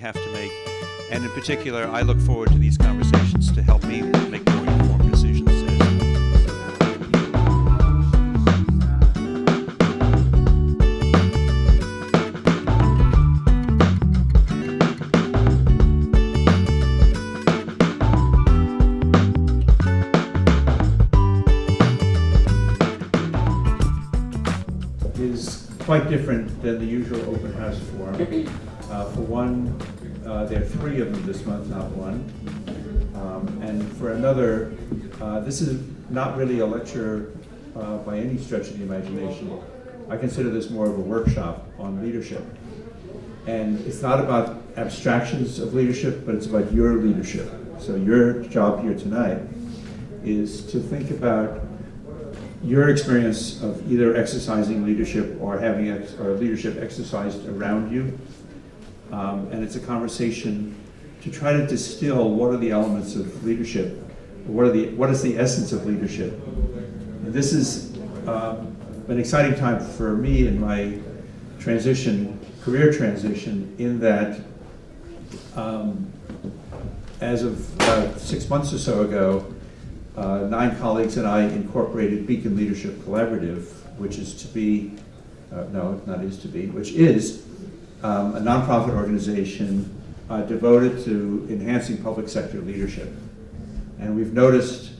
have to make. And in particular, I look forward to these conversations to help me make more informed decisions. Is quite different than the usual open house forum. For one, there are 3 of them this month, not one. And for another, this is not really a lecture by any stretch of the imagination. I consider this more of a workshop on leadership. And it's not about abstractions of leadership, but it's about your leadership. So your job here tonight is to think about your experience of either exercising leadership or having leadership exercised around you. And it's a conversation to try to distill what are the elements of leadership, what is the essence of leadership. And this is an exciting time for me in my career transition, in that as of about 6 months or so ago, 9 colleagues and I incorporated Beacon Leadership Collaborative, which is a nonprofit organization devoted to enhancing public sector leadership. And we've noticed,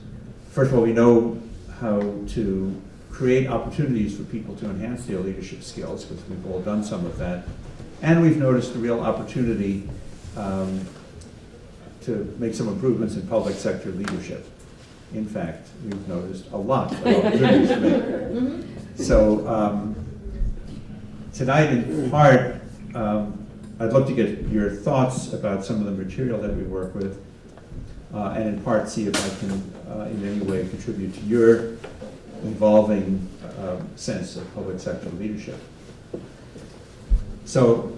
first of all, we know how to create opportunities for people to enhance their leadership skills, because we've all done some of that. And we've noticed a real opportunity to make some improvements in public sector leadership. In fact, we've noticed a lot of opportunities to make. So tonight, in part, I'd love to get your thoughts about some of the material that we work with, and in part see if I can in any way contribute to your evolving sense of public sector leadership. So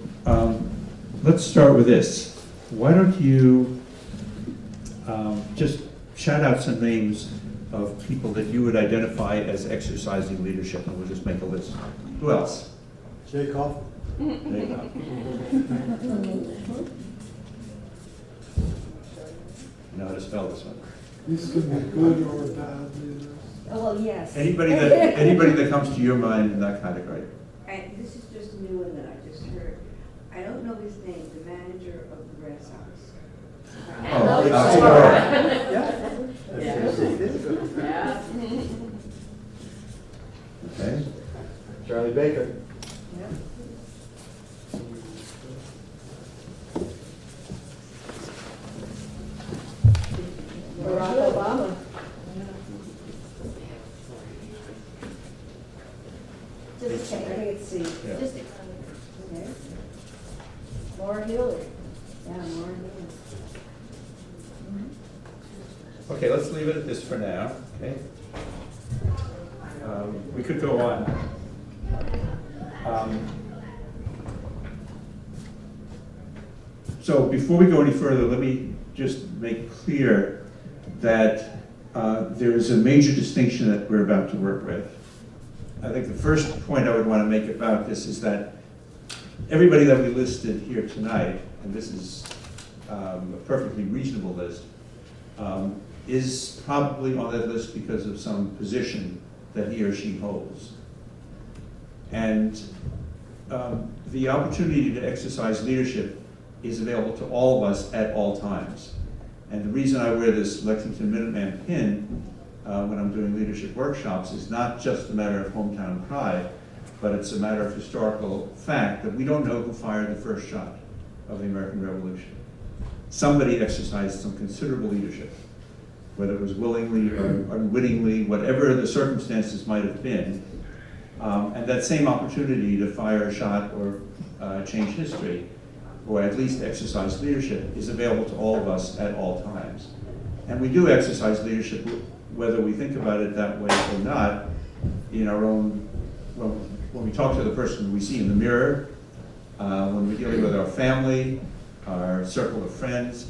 let's start with this. Why don't you just shout out some names of people that you would identify as exercising leadership, and we'll just make a list. Who else? Jay Kaufman. Jay Kaufman. You know how to spell this one? This could be good or bad leaders. Oh, well, yes. Anybody that comes to your mind in that category? This is just a new one that I just heard. I don't know his name, the manager of the Red Sox. Oh, Yeah. Okay. Charlie Baker. Yeah. Barack Obama. Just check, I think it's C. Yeah. Just okay. Laura Hillary. Yeah, Laura Hillary. Okay, let's leave it at this for now, okay? We could go on. So before we go any further, let me just make clear that there is a major distinction that we're about to work with. I think the first point I would want to make about this is that everybody that we listed here tonight, and this is a perfectly reasonable list, is probably on that list because of some position that he or she holds. And the opportunity to exercise leadership is available to all of us at all times. And the reason I wear this Lexington Minuteman pin when I'm doing leadership workshops is not just a matter of hometown pride, but it's a matter of historical fact that we don't know who fired the first shot of the American Revolution. Somebody exercised some considerable leadership, whether it was willingly or unwittingly, whatever the circumstances might have been. And that same opportunity to fire a shot or change history, or at least exercise leadership, is available to all of us at all times. And we do exercise leadership, whether we think about it that way or not, in our own, when we talk to the person we see in the mirror, when we're dealing with our family, our circle of friends.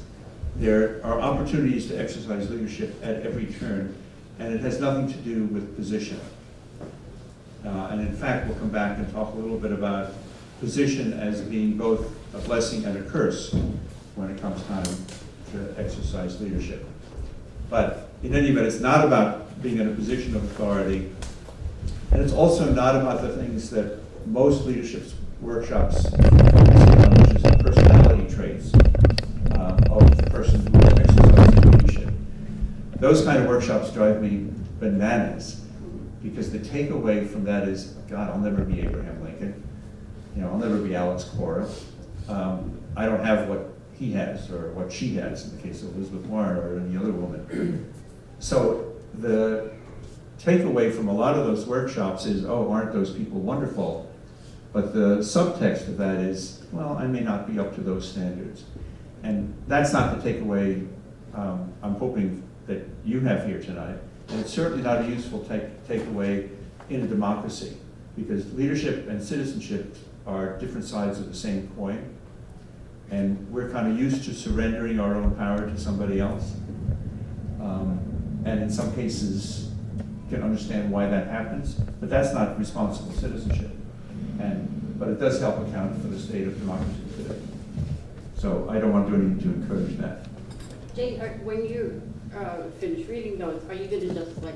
There are opportunities to exercise leadership at every turn, and it has nothing to do with position. And in fact, we'll come back and talk a little bit about position as being both a blessing and a curse when it comes time to exercise leadership. But in any event, it's not about being in a position of authority, and it's also not about the things that most leadership workshops focus on, which is the personality traits of the person who is exercising leadership. Those kind of workshops drive me bananas, because the takeaway from that is, God, I'll never be Abraham Lincoln. I'll never be Alex Cora. I don't have what he has or what she has in the case of Elizabeth Warren or any other woman. So the takeaway from a lot of those workshops is, oh, aren't those people wonderful? But the subtext of that is, well, I may not be up to those standards. And that's not the takeaway I'm hoping that you have here tonight. And it's certainly not a useful takeaway in a democracy, because leadership and citizenship are different sides of the same coin. And we're kind of used to surrendering our own power to somebody else. And in some cases, can understand why that happens, but that's not responsible citizenship. But it does help account for the state of democracy today. So I don't want to do anything to encourage that. Jay, when you finish reading those, are you going to just like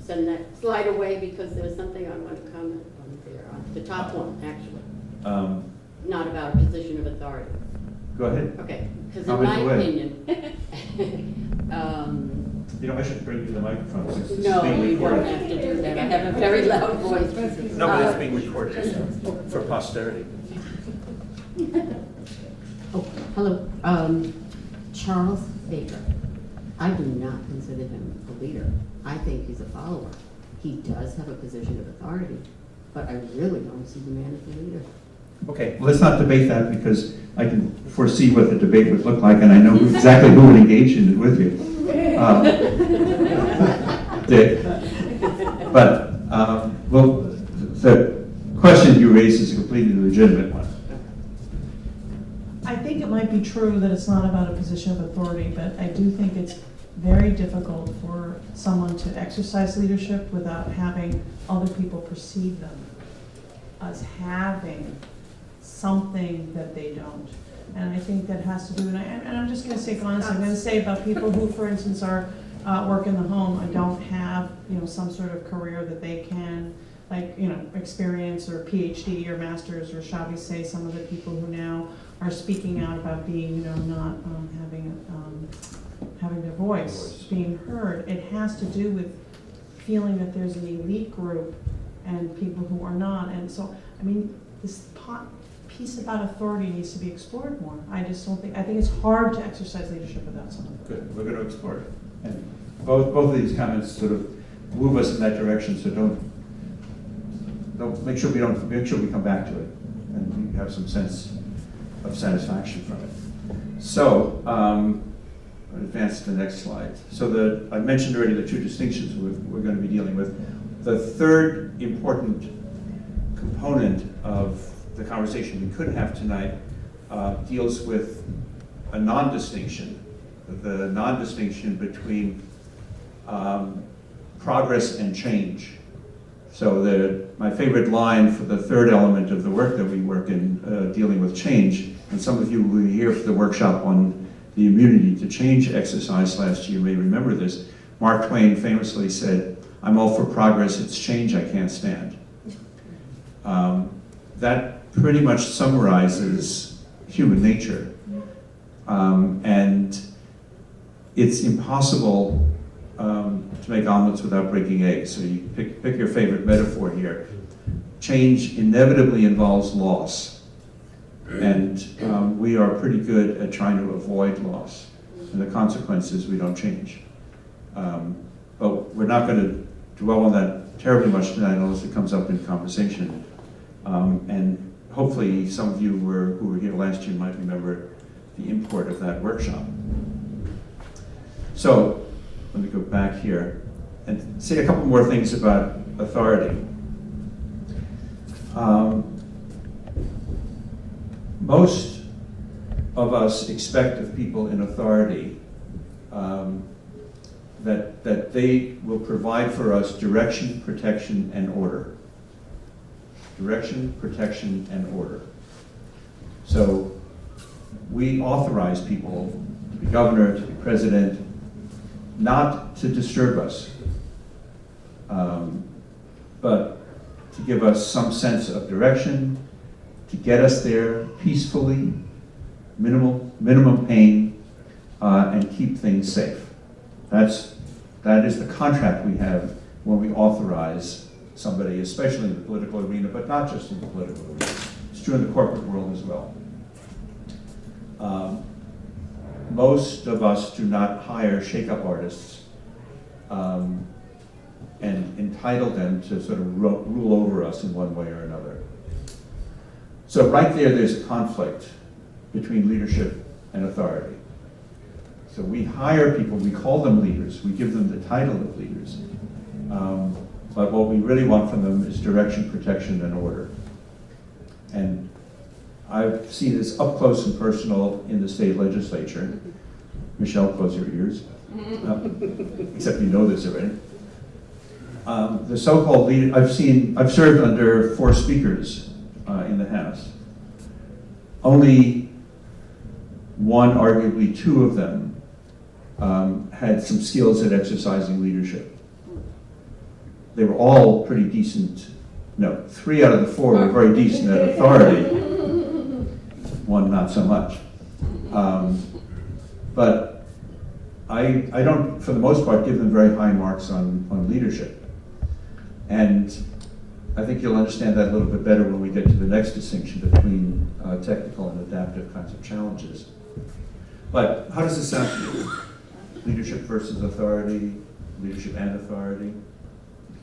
send that slide away, because there's something I want to comment on there, on the top one, actually. Not about a position of authority. Go ahead. Okay, because in Comment my away. opinion, I should bring you the microphone since it's no, being you don't recorded. have to do that. I have a very loud voice. No, but it's being recorded for posterity. Oh, hello. Charles Baker. I do not consider him a leader. I think he's a follower. He does have a position of authority, but I really don't see the man as a leader. Okay, well, let's not debate that, because I can foresee what the debate would look like, and I know exactly who would engage in it with you. Dick. But, well, the question you raised is a completely legitimate one. I think it might be true that it's not about a position of authority, but I do think it's very difficult for someone to exercise leadership without having other people perceive them as having something that they don't. And I think that has to do, and I'm just going to say honestly, I'm going to say about people who, for instance, are work in the home and don't have, some sort of career that they can, like, experience or PhD or master's, or shall we say, some of the people who now are speaking out about being, not having their voice being heard. It has to do with feeling that there's an elite group and people who are not. And so, this piece about authority needs to be explored more. I think it's hard to exercise leadership without someone. Good, we're going to explore it. And both of these comments sort of move us in that direction, so don't make sure we come back to it and we have some sense of satisfaction from it. So, I'll advance to the next slide. So I mentioned already the two distinctions we're going to be dealing with. The third important component of the conversation we could have tonight deals with a non-distinction, the non-distinction between progress and change. So my favorite line for the third element of the work that we work in, dealing with change, and some of you who were here for the workshop on the immunity to change exercise last year may remember this. Mark Twain famously said, "I'm all for progress, it's change I can't stand." That pretty much summarizes human nature. And it's impossible to make omelets without breaking eggs. So you pick your favorite metaphor here. Change inevitably involves loss. And we are pretty good at trying to avoid loss. And the consequence is we don't change. But we're not going to dwell on that terribly much tonight unless it comes up in conversation. And hopefully some of you who were here last year might remember the import of that workshop. So let me go back here and say a couple more things about authority. Most of us expect of people in authority that they will provide for us direction, protection, and order. Direction, protection, and order. So we authorize people to be governor, to be president, not to disturb us, but to give us some sense of direction, to get us there peacefully, minimum pain, and keep things safe. That is the contract we have when we authorize somebody, especially in the political arena, but not just in the political arena. It's true in the corporate world as well. Most of us do not hire shake-up artists and entitle them to sort of rule over us in one way or another. So right there's a conflict between leadership and authority. So we hire people, we call them leaders, we give them the title of leaders, but what we really want from them is direction, protection, and order. And I've seen this up close and personal in the state legislature. Michelle, close your ears. Except you know this already. The so-called leader, I've served under 4 speakers in the House. Only one, arguably 2 of them, had some skills at exercising leadership. They were all pretty decent. No, 3 out of the 4 were very decent at authority. 1 not so much. But I don't, for the most part, give them very high marks on leadership. And I think you'll understand that a little bit better when we get to the next distinction between technical and adaptive kinds of challenges. But how does this sound to you? Leadership versus authority, leadership and authority?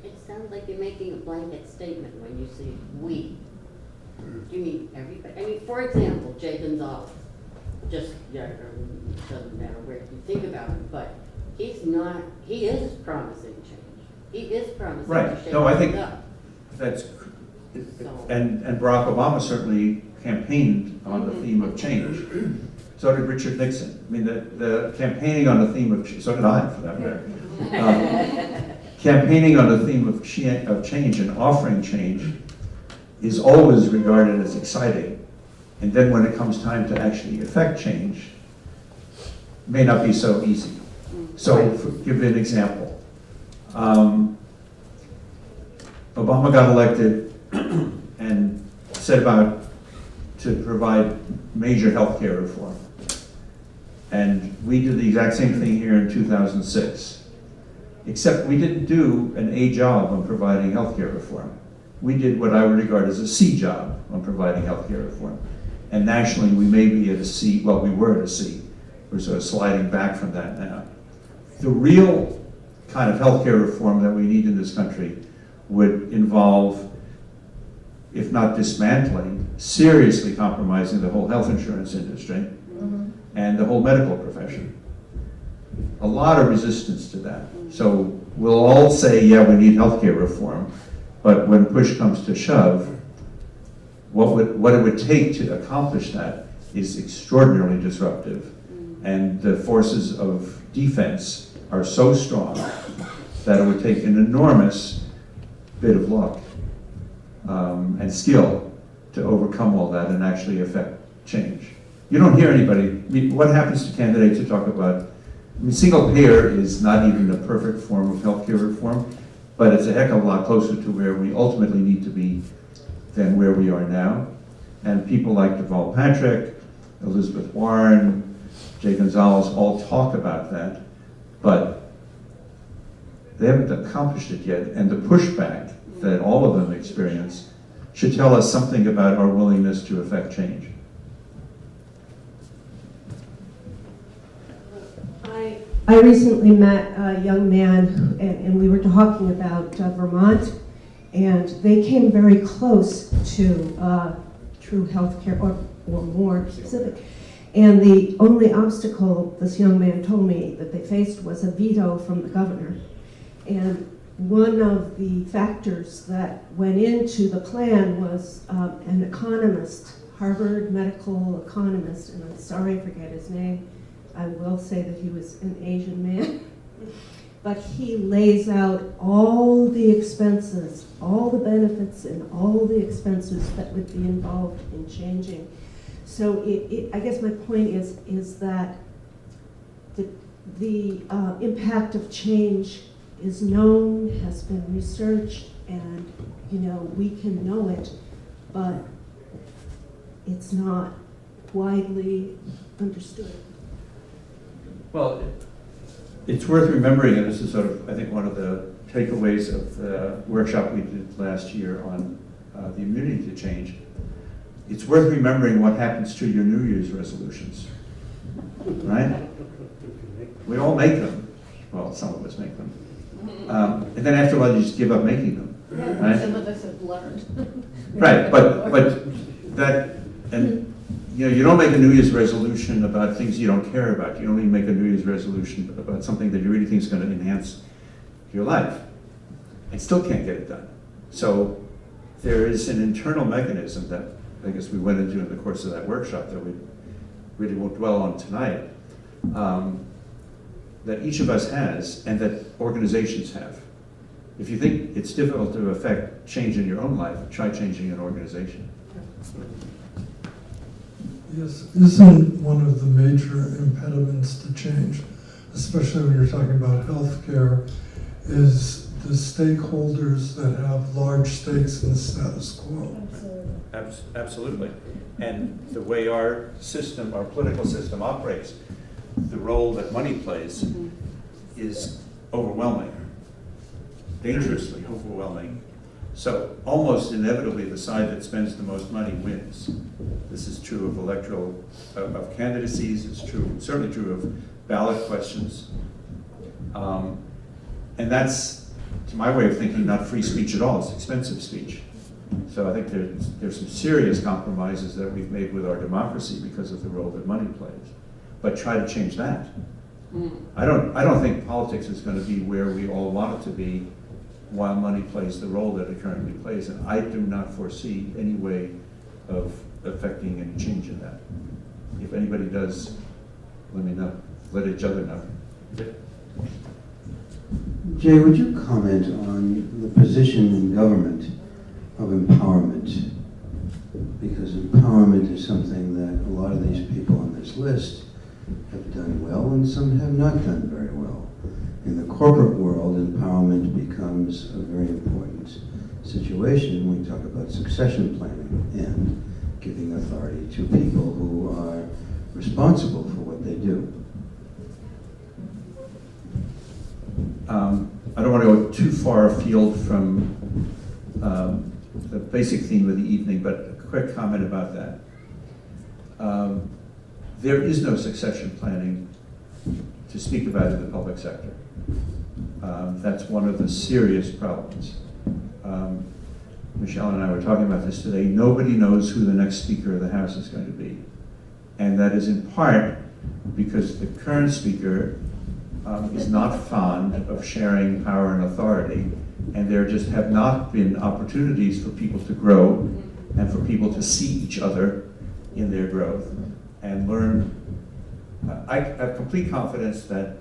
It sounds like you're making a blanket statement when you say "we." Do you mean everybody? I mean, for example, Jay Gonzalez. Just, it doesn't matter where you think about him, but he is promising change. He is promising to shake things up. That's, and Barack Obama certainly campaigned on the theme of change. So did Richard Nixon. I mean, the campaigning on the theme of, so did I, for that matter. Campaigning on the theme of change and offering change is always regarded as exciting. And then when it comes time to actually effect change, it may not be so easy. So, give you an example. Obama got elected and set about to provide major health care reform. And we did the exact same thing here in 2006, except we didn't do an A job on providing health care reform. We did what I would regard as a C job on providing health care reform. And nationally, we may be at a C, well, we were at a C. We're sort of sliding back from that now. The real kind of healthcare reform that we need in this country would involve, if not dismantling, seriously compromising the whole health insurance industry and the whole medical profession. A lot of resistance to that. So we'll all say, yeah, we need healthcare reform, but when push comes to shove, what it would take to accomplish that is extraordinarily disruptive. And the forces of defense are so strong that it would take an enormous bit of luck and skill to overcome all that and actually affect change. You don't hear anybody, I mean, what happens to candidates who talk about, I mean, single payer is not even the perfect form of healthcare reform, but it's a heck of a lot closer to where we ultimately need to be than where we are now. And people like Deval Patrick, Elizabeth Warren, Jay Gonzalez all talk about that, but they haven't accomplished it yet. And the pushback that all of them experience should tell us something about our willingness to effect change. I recently met a young man, and we were talking about Vermont, and they came very close to true health care, or more specific. And the only obstacle, this young man told me, that they faced was a veto from the governor. And one of the factors that went into the plan was an economist, Harvard medical economist, and I'm sorry I forget his name. I will say that he was an Asian man. But he lays out all the expenses, all the benefits, and all the expenses that would be involved in changing. So I guess my point is that the impact of change is known, has been researched, and, you know, we can know it, but it's not widely understood. Well, it's worth remembering, and this is sort of, I think, one of the takeaways of the workshop we did last year on the immunity to change. It's worth remembering what happens to your New Year's resolutions, right? We all make them. Well, some of us make them. And then after a while, you just give up making them, right? Some of us have learned. Right, but that, and you know, you don't make a New Year's resolution about things you don't care about. You only make a New Year's resolution about something that you really think is going to enhance your life. And still can't get it done. So there is an internal mechanism that I guess we went into in the course of that workshop that we really won't dwell on tonight, that each of us has and that organizations have. If you think it's difficult to affect change in your own life, try changing an organization. Yes, isn't one of the major impediments to change, especially when you're talking about healthcare, is the stakeholders that have large stakes in the status quo? Absolutely. And the way our system, our political system operates, the role that money plays is overwhelming, dangerously overwhelming. So almost inevitably, the side that spends the most money wins. This is true of electoral, of candidacies, it's true, certainly true of ballot questions. And that's, to my way of thinking, not free speech at all, it's expensive speech. So I think there's some serious compromises that we've made with our democracy because of the role that money plays. But try to change that. I don't think politics is going to be where we all want it to be while money plays the role that it currently plays. And I do not foresee any way of affecting any change in that. If anybody does, let me know. Let each other know. Jay, would you comment on the position in government of empowerment? Because empowerment is something that a lot of these people on this list have done well and some have not done very well. In the corporate world, empowerment becomes a very important situation when we talk about succession planning and giving authority to people who are responsible for what they do. I don't want to go too far afield from the basic theme of the evening, but a quick comment about that. There is no succession planning to speak about in the public sector. That's one of the serious problems. Michelle and I were talking about this today. Nobody knows who the next Speaker of the House is going to be. And that is in part because the current Speaker is not fond of sharing power and authority, and there just have not been opportunities for people to grow and for people to see each other in their growth and learn. I have complete confidence that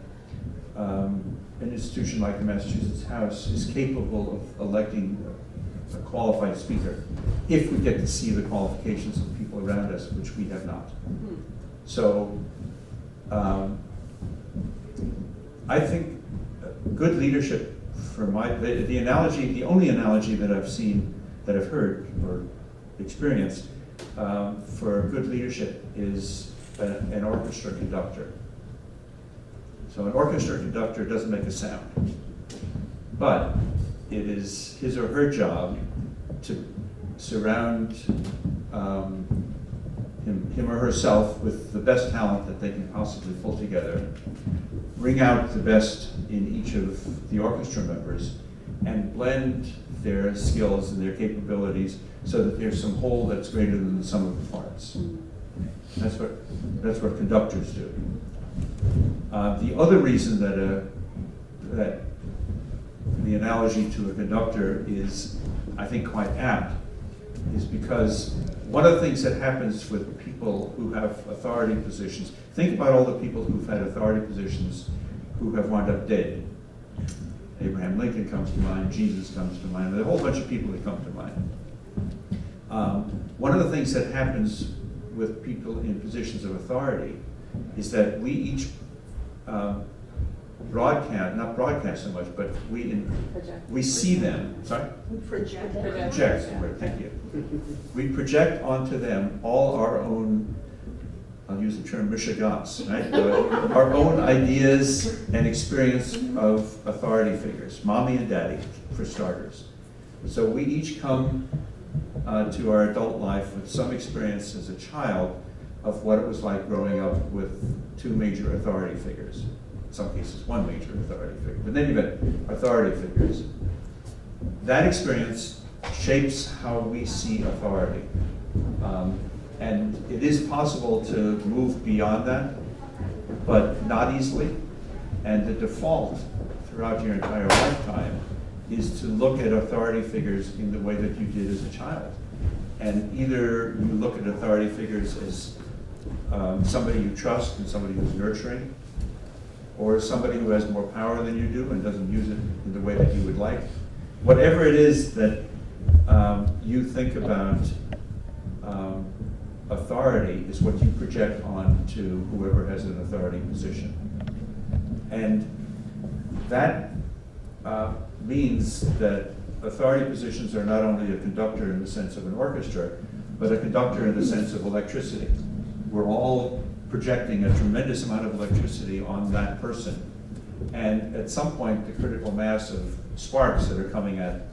an institution like the Massachusetts House is capable of electing a qualified speaker if we get to see the qualifications of people around us, which we have not. So I think good leadership, for the only analogy that I've seen, that I've heard or experienced for good leadership is an orchestra conductor. So an orchestra conductor doesn't make a sound, but it is his or her job to surround him or herself with the best talent that they can possibly pull together, bring out the best in each of the orchestra members, and blend their skills and their capabilities so that there's some whole that's greater than the sum of the parts. That's what conductors do. The other reason that the analogy to a conductor is, I think, quite apt is because one of the things that happens with people who have authority positions, think about all the people who've had authority positions who have wound up dead. Abraham Lincoln comes to mind, Jesus comes to mind, there's a whole bunch of people that come to mind. One of the things that happens with people in positions of authority is that we each not broadcast so much, but we see them, sorry? Project. Project, thank you. We project onto them all our own, I'll use the term mishigas, right? Our own ideas and experience of authority figures, mommy and daddy, for starters. So we each come to our adult life with some experience as a child of what it was like growing up with two major authority figures. In some cases, one major authority figure, but then you've got authority figures. That experience shapes how we see authority. And it is possible to move beyond that, but not easily. And the default throughout your entire lifetime is to look at authority figures in the way that you did as a child. And either you look at authority figures as somebody you trust and somebody who's nurturing, or somebody who has more power than you do and doesn't use it in the way that you would like. Whatever it is that you think about authority is what you project on to whoever has an authority position. And that means that authority positions are not only a conductor in the sense of an orchestra, but a conductor in the sense of electricity. We're all projecting a tremendous amount of electricity on that person. And at some point, the critical mass of sparks that are coming at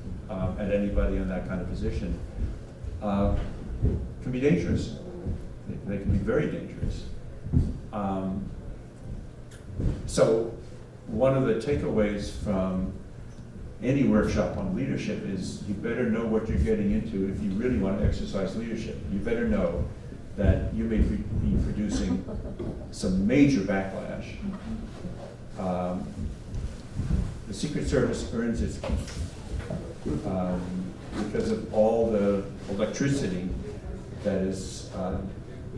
anybody in that kind of position can be dangerous. They can be very dangerous. So one of the takeaways from any workshop on leadership is you better know what you're getting into if you really want to exercise leadership. You better know that you may be producing some major backlash. The Secret Service earns its keep because of all the electricity that is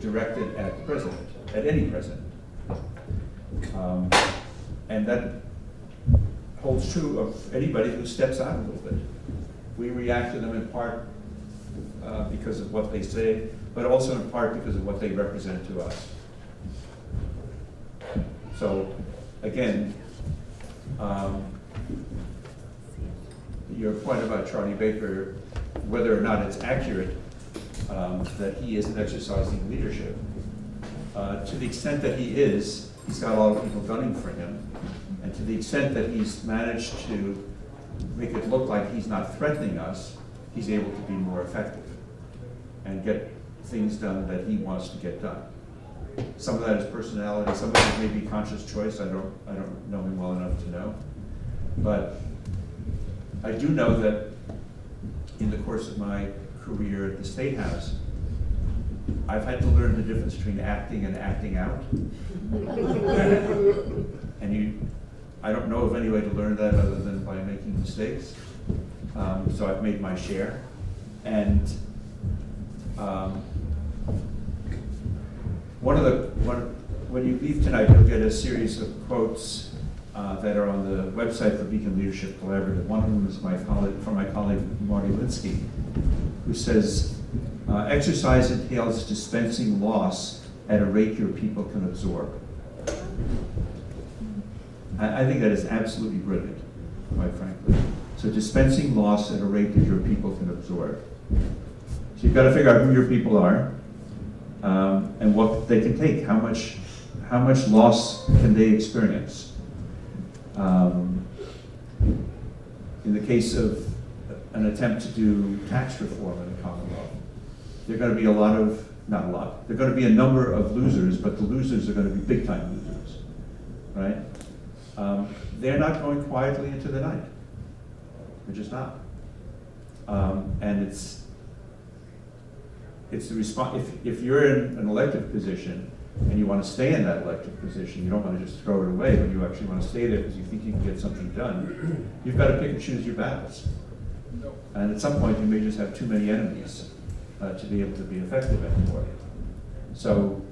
directed at the president, at any president. And that holds true of anybody who steps out a little bit. We react to them in part because of what they say, but also in part because of what they represent to us. So, again, your point about Charlie Baker, whether or not it's accurate that he isn't exercising leadership, to the extent that he is, he's got a lot of people gunning for him, and to the extent that he's managed to make it look like he's not threatening us, he's able to be more effective and get things done that he wants to get done. Some of that is personality, some of it may be conscious choice. I don't know him well enough to know. But I do know that in the course of my career at the State House, I've had to learn the difference between acting and acting out. And I don't know of any way to learn that other than by making mistakes. So I've made my share. And when you leave tonight, you'll get a series of quotes that are on the website for Beacon Leadership Collaborative. One of them is from my colleague Marty Linsky, who says, exercise entails dispensing loss at a rate your people can absorb. I think that is absolutely brilliant, quite frankly. So dispensing loss at a rate that your people can absorb. So you've got to figure out who your people are and what they can take. How much loss can they experience? In the case of an attempt to do tax reform in the Commonwealth, there are going to be there are going to be a number of losers, but the losers are going to be big time losers, right? They're not going quietly into the night. They're just not. And it's the response. If you're in an elected position and you want to stay in that elected position, you don't want to just throw it away, but you actually want to stay there because you think you can get something done, you've got to pick and choose your battles. And at some point, you may just have too many enemies to be able to be effective anymore. So,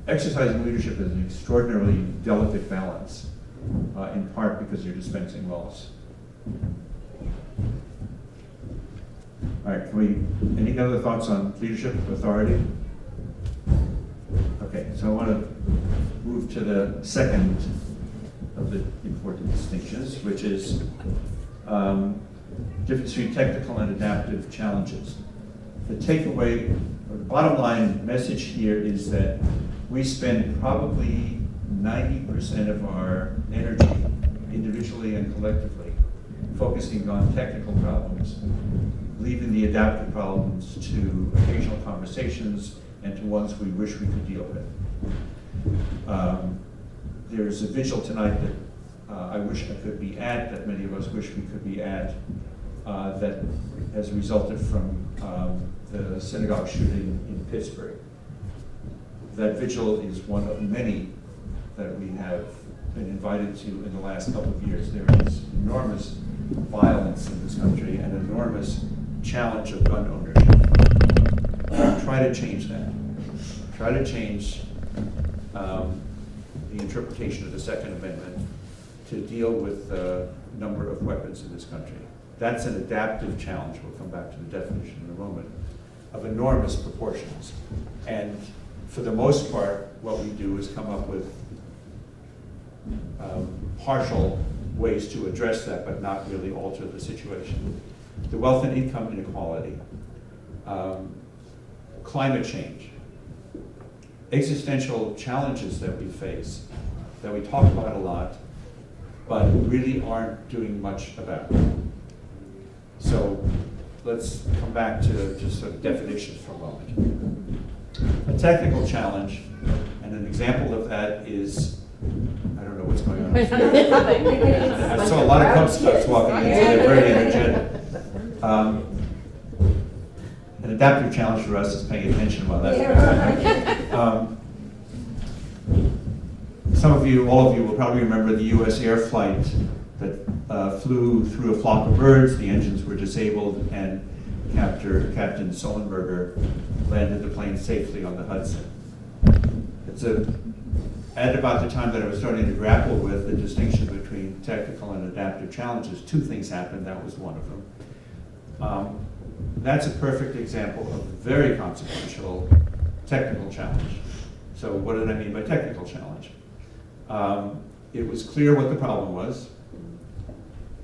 exercising leadership is an extraordinarily delicate balance, in part because you're dispensing loss. All right, any other thoughts on leadership, authority? Okay, so I want to move to the second of the important distinctions, which is difference between technical and adaptive challenges. The takeaway, or the bottom line message here is that we spend probably 90% of our energy, individually and collectively, focusing on technical problems, leaving the adaptive problems to occasional conversations and to ones we wish we could deal with. There's a vigil tonight that I wish I could be at, that many of us wish we could be at, that has resulted from the synagogue shooting in Pittsburgh. That vigil is one of many that we have been invited to in the last couple of years. There is enormous violence in this country and enormous challenge of gun ownership. Try to change that. Try to change the interpretation of the Second Amendment to deal with the number of weapons in this country. That's an adaptive challenge, we'll come back to the definition in a moment, of enormous proportions. And for the most part, what we do is come up with partial ways to address that, but not really alter the situation. The wealth and income inequality, climate change, existential challenges that we face, that we talk about a lot, but really aren't doing much about. So let's come back to just sort of definitions for a moment. A technical challenge, and an example of that is, I don't know what's going on. I saw a lot of Cub Scouts walking in, so they're very energetic. An adaptive challenge for us is paying attention while that's going on. Some of you, all of you will probably remember the US air flight that flew through a flock of birds. The engines were disabled, and Captain Sullenberger landed the plane safely on the Hudson. At about the time that I was starting to grapple with the distinction between technical and adaptive challenges, two things happened. That was one of them. That's a perfect example of a very consequential technical challenge. So what did I mean by technical challenge? It was clear what the problem was.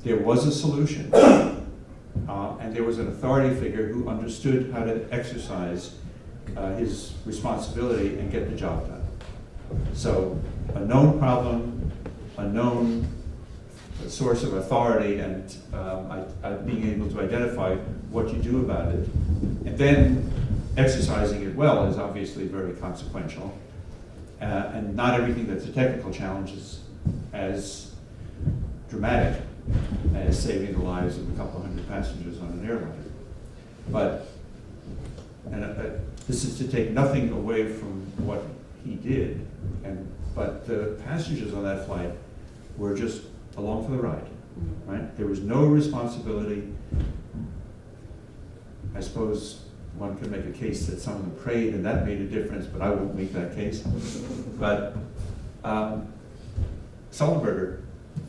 There was a solution. And there was an authority figure who understood how to exercise his responsibility and get the job done. So a known problem, a known source of authority, and being able to identify what you do about it, and then exercising it well is obviously very consequential. And not everything that's a technical challenge is as dramatic as saving the lives of a couple hundred passengers on an airliner. But, this is to take nothing away from what he did, but the passengers on that flight were just along for the ride, right? There was no responsibility. I suppose one could make a case that some of them prayed and that made a difference, but I won't make that case. But Sullenberger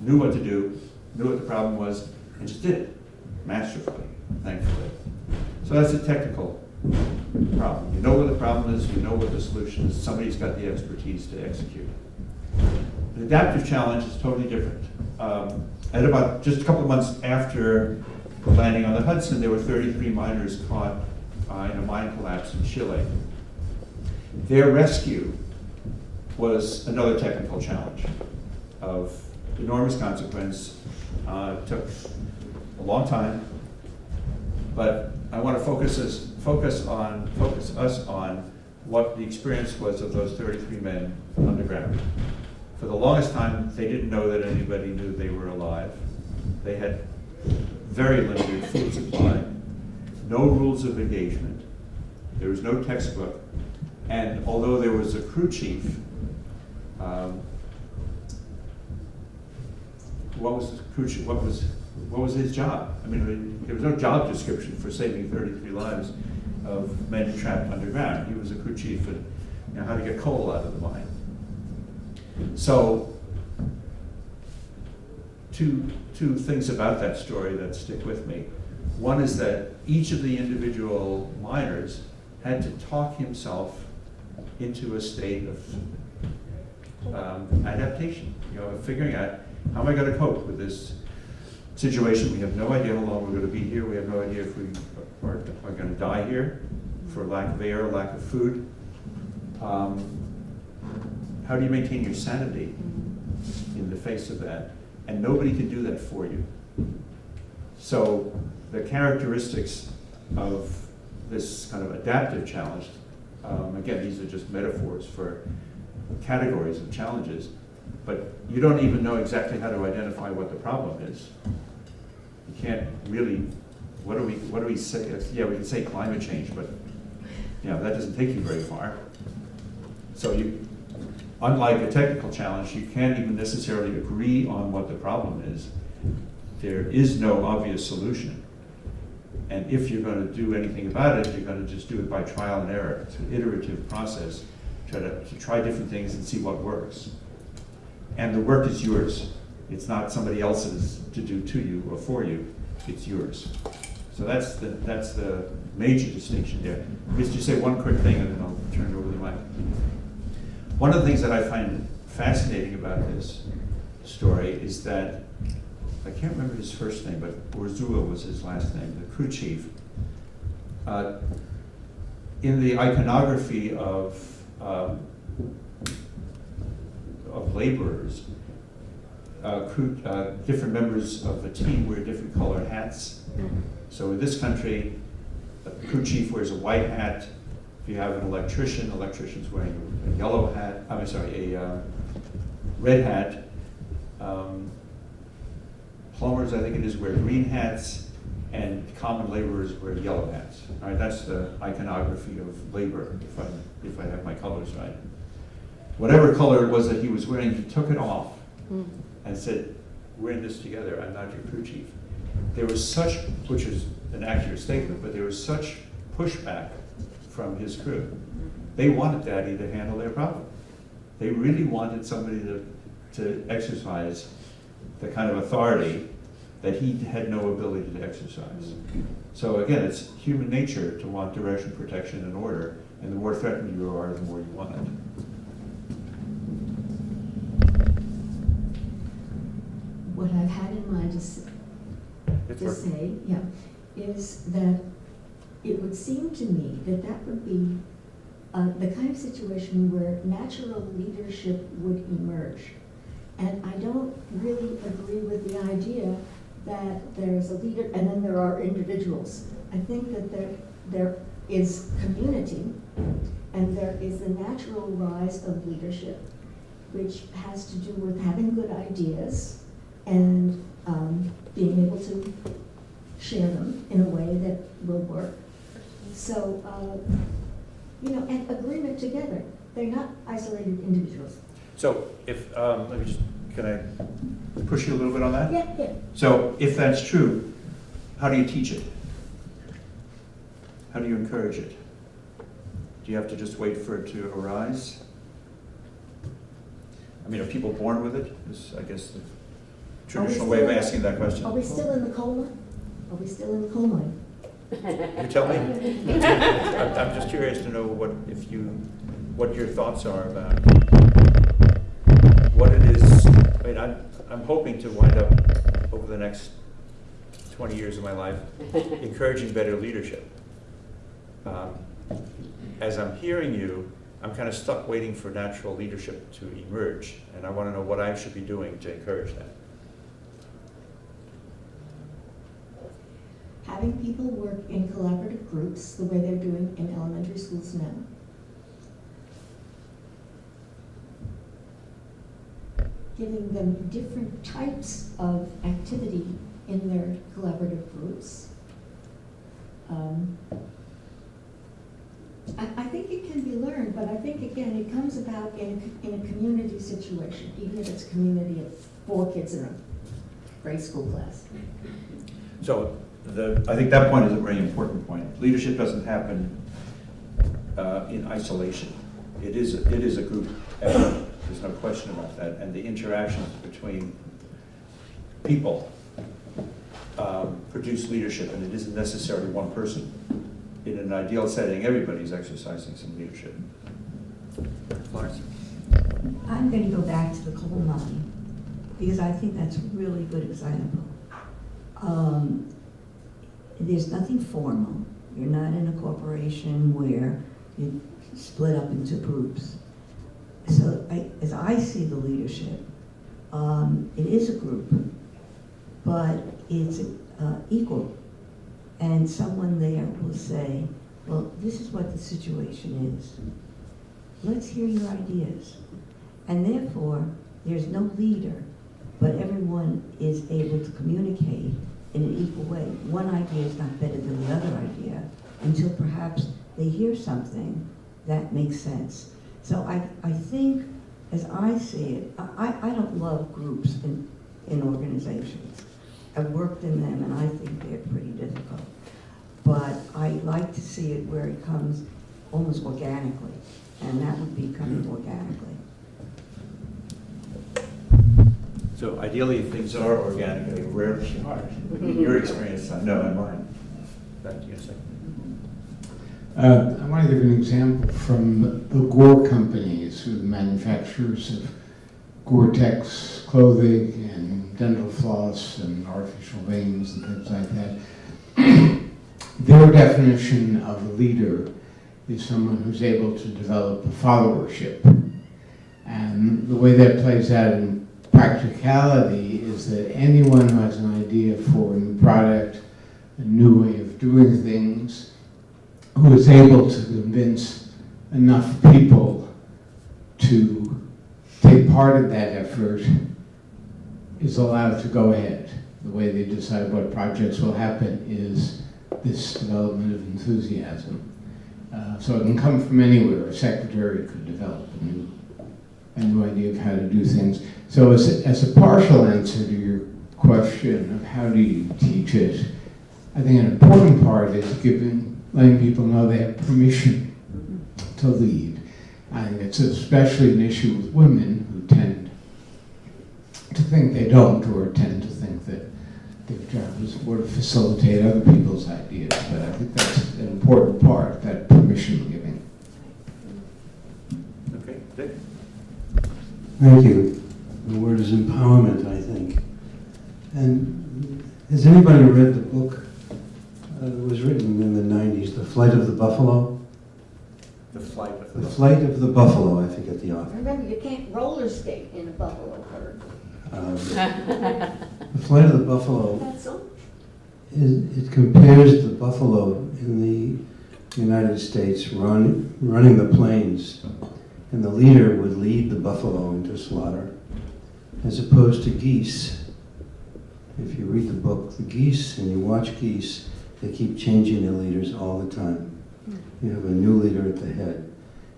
knew what to do, knew what the problem was, and just did it masterfully, thankfully. So that's a technical problem. You know what the problem is, you know what the solution is, somebody's got the expertise to execute it. An adaptive challenge is totally different. At about just a couple of months after the landing on the Hudson, there were 33 miners caught in a mine collapse in Chile. Their rescue was another technical challenge of enormous consequence. It took a long time, but I want to focus us on what the experience was of those 33 men underground. For the longest time, they didn't know that anybody knew they were alive. They had very limited food supply, no rules of engagement. There was no textbook, and although there was a crew chief, what was the crew chief? What was his job? I mean, there was no job description for saving 33 lives of men trapped underground. He was a crew chief and how to get coal out of the mine. So, two things about that story that stick with me. One is that each of the individual minors had to talk himself into a state of adaptation, figuring out, how am I going to cope with this situation? We have no idea how long we're going to be here. We have no idea if we are going to die here for lack of air, lack of food. How do you maintain your sanity in the face of that? And nobody can do that for you. So the characteristics of this kind of adaptive challenge, again, these are just metaphors for categories of challenges, but you don't even know exactly how to identify what the problem is. You can't really, what do we say? Yeah, we can say climate change, but that doesn't take you very far. So unlike a technical challenge, you can't even necessarily agree on what the problem is. There is no obvious solution. And if you're going to do anything about it, you're going to just do it by trial and error. It's an iterative process, to try different things and see what works. And the work is yours. It's not somebody else's to do to you or for you. It's yours. So that's the major distinction there. Let's just say one quick thing and then I'll turn it over to Mike. One of the things that I find fascinating about this story is that, I can't remember his first name, but Orzua was his last name, the crew chief. In the iconography of laborers, different members of the team wear different colored hats. So in this country, the crew chief wears a white hat. If you have an electrician, electrician's wearing a yellow hat, a red hat. Plumbers, I think it is, wear green hats, and common laborers wear yellow hats. All right, that's the iconography of labor, if I have my colors right. Whatever color it was that he was wearing, he took it off and said, "We're in this together, I'm not your crew chief." There was such, which is an accurate statement, but there was such pushback from his crew. They wanted Daddy to handle their problem. They really wanted somebody to exercise the kind of authority that he had no ability to exercise. So again, it's human nature to want direction, protection, and order, and the more threatened you are, the more you want it. What I've had in mind to say, is that it would seem to me that that would be the kind of situation where natural leadership would emerge. And I don't really agree with the idea that there's a leader and then there are individuals. I think that there is community and there is the natural rise of leadership, which has to do with having good ideas and being able to share them in a way that will work. So, and agreement together. They're not isolated individuals. So if, can I push you a little bit on that? Yeah. So if that's true, how do you teach it? How do you encourage it? Do you have to just wait for it to arise? I mean, are people born with it? Is, I guess, the traditional way of asking that question. Are we still in the coal mine? Are we still in the coal mine? You tell me. I'm just curious to know what your thoughts are about what it is. I mean, I'm hoping to wind up over the next 20 years of my life encouraging better leadership. As I'm hearing you, I'm kind of stuck waiting for natural leadership to emerge, and I want to know what I should be doing to encourage that. Having people work in collaborative groups the way they're doing in elementary schools now. Giving them different types of activity in their collaborative groups. I think it can be learned, but I think, again, it comes about in a community situation, even if it's a community of 4 kids in a grade school class. So I think that point is a very important point. Leadership doesn't happen in isolation. It is a group effort. There's no question about that. And the interactions between people produce leadership, and it isn't necessarily one person. In an ideal setting, everybody's exercising some leadership. Lars? I'm going to go back to the coal mine, because I think that's a really good example. There's nothing formal. You're not in a corporation where you split up into groups. So as I see the leadership, it is a group, but it's equal. And someone there will say, well, this is what the situation is. Let's hear your ideas. And therefore, there's no leader, but everyone is able to communicate in an equal way. One idea is not better than the other idea until perhaps they hear something that makes sense. So I think, as I see it, I don't love groups in organizations. I've worked in them and I think they're pretty difficult. But I like to see it where it comes almost organically, and that would be coming organically. So ideally, things are organic, they rarely are. In your experience, I know in mine. Back to you in a second. I want to give an example from the Gore companies, who are the manufacturers of Gore-Tex clothing and dental floss and artificial veins and things like that. Their definition of a leader is someone who's able to develop a followership. And the way that plays out in practicality is that anyone who has an idea for a new product, a new way of doing things, who is able to convince enough people to take part of that effort is allowed to go ahead. The way they decide what projects will happen is this development of enthusiasm. So it can come from anywhere. A secretary could develop a new idea of how to do things. So as a partial answer to your question of how do you teach it, I think an important part is letting people know they have permission to lead. I think it's especially an issue with women who tend to think they don't, or tend to think that their job is more to facilitate other people's ideas. But I think that's an important part, that permission giving. Okay, Dick? Thank you. The word is empowerment, I think. And has anybody read the book that was written in the 90s, The Flight of the Buffalo? The flight of The Flight of the Buffalo, I forget the author. Remember, you can't roller skate in a buffalo herd. The Flight of the Buffalo, That's all. it compares the buffalo in the United States running the plains, and the leader would lead the buffalo into slaughter, as opposed to geese. If you read the book, the geese, and you watch geese, they keep changing their leaders all the time. You have a new leader at the head.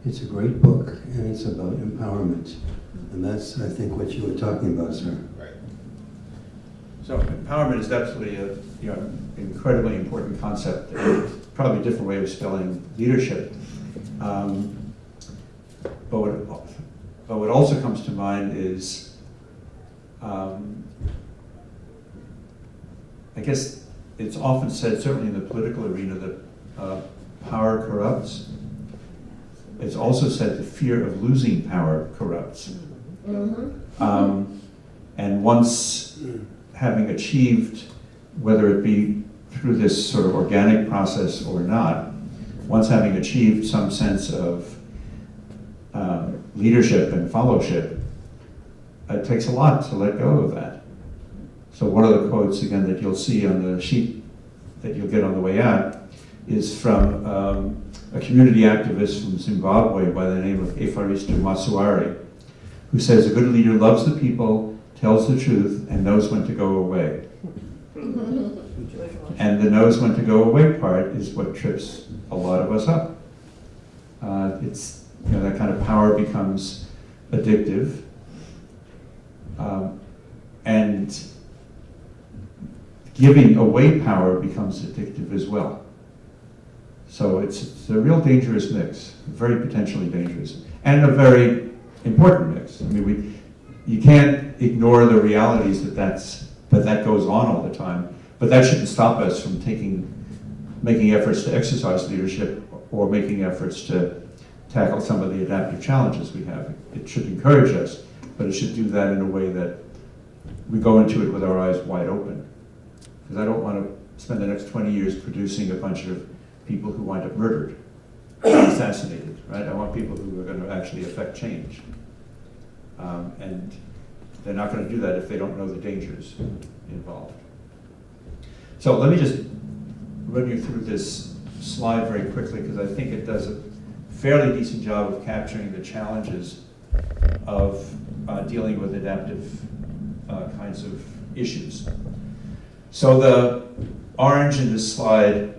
It's a great book, and it's about empowerment. And that's, I think, what you were talking about, sir. Right. So empowerment is absolutely a incredibly important concept. Probably a different way of spelling leadership. But what also comes to mind is, I guess it's often said, certainly in the political arena, that power corrupts. It's also said the fear of losing power corrupts. And once having achieved, whether it be through this sort of organic process or not, once having achieved some sense of leadership and fellowship, it takes a lot to let go of that. So one of the quotes, again, that you'll see on the sheet that you'll get on the way out is from a community activist from Zimbabwe by the name of Evariste Masuari, who says, "A good leader loves the people, tells the truth, and knows when to go away." And the knows when to go away part is what trips a lot of us up. It's, that kind of power becomes addictive. And giving away power becomes addictive as well. So it's a real dangerous mix, very potentially dangerous, and a very important mix. I mean, you can't ignore the realities that goes on all the time, But that shouldn't stop us from making efforts to exercise leadership or making efforts to tackle some of the adaptive challenges we have. It should encourage us, but it should do that in a way that we go into it with our eyes wide open. Because I don't want to spend the next 20 years producing a bunch of people who wind up murdered, assassinated, right? I want people who are going to actually affect change. And they're not going to do that if they don't know the dangers involved. So let me just run you through this slide very quickly, because I think it does a fairly decent job of capturing the challenges of dealing with adaptive kinds of issues. So the orange in this slide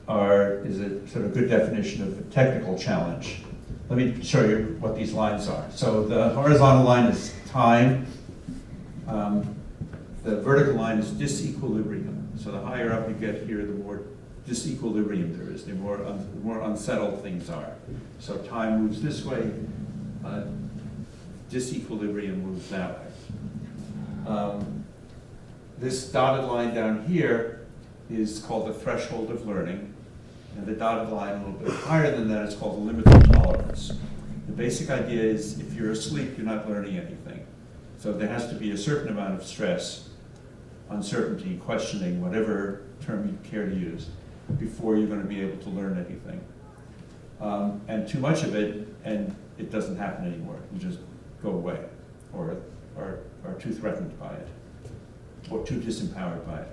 is a sort of good definition of a technical challenge. Let me show you what these lines are. So the horizontal line is time. The vertical line is disequilibrium. So the higher up you get here, the more disequilibrium there is, the more unsettled things are. So time moves this way, disequilibrium moves that way. This dotted line down here is called the threshold of learning, and the dotted line a little bit higher than that is called the limit of tolerance. The basic idea is if you're asleep, you're not learning anything. So there has to be a certain amount of stress, uncertainty, questioning, whatever term you care to use, before you're going to be able to learn anything. And too much of it, and it doesn't happen anymore. You just go away, or are too threatened by it, or too disempowered by it.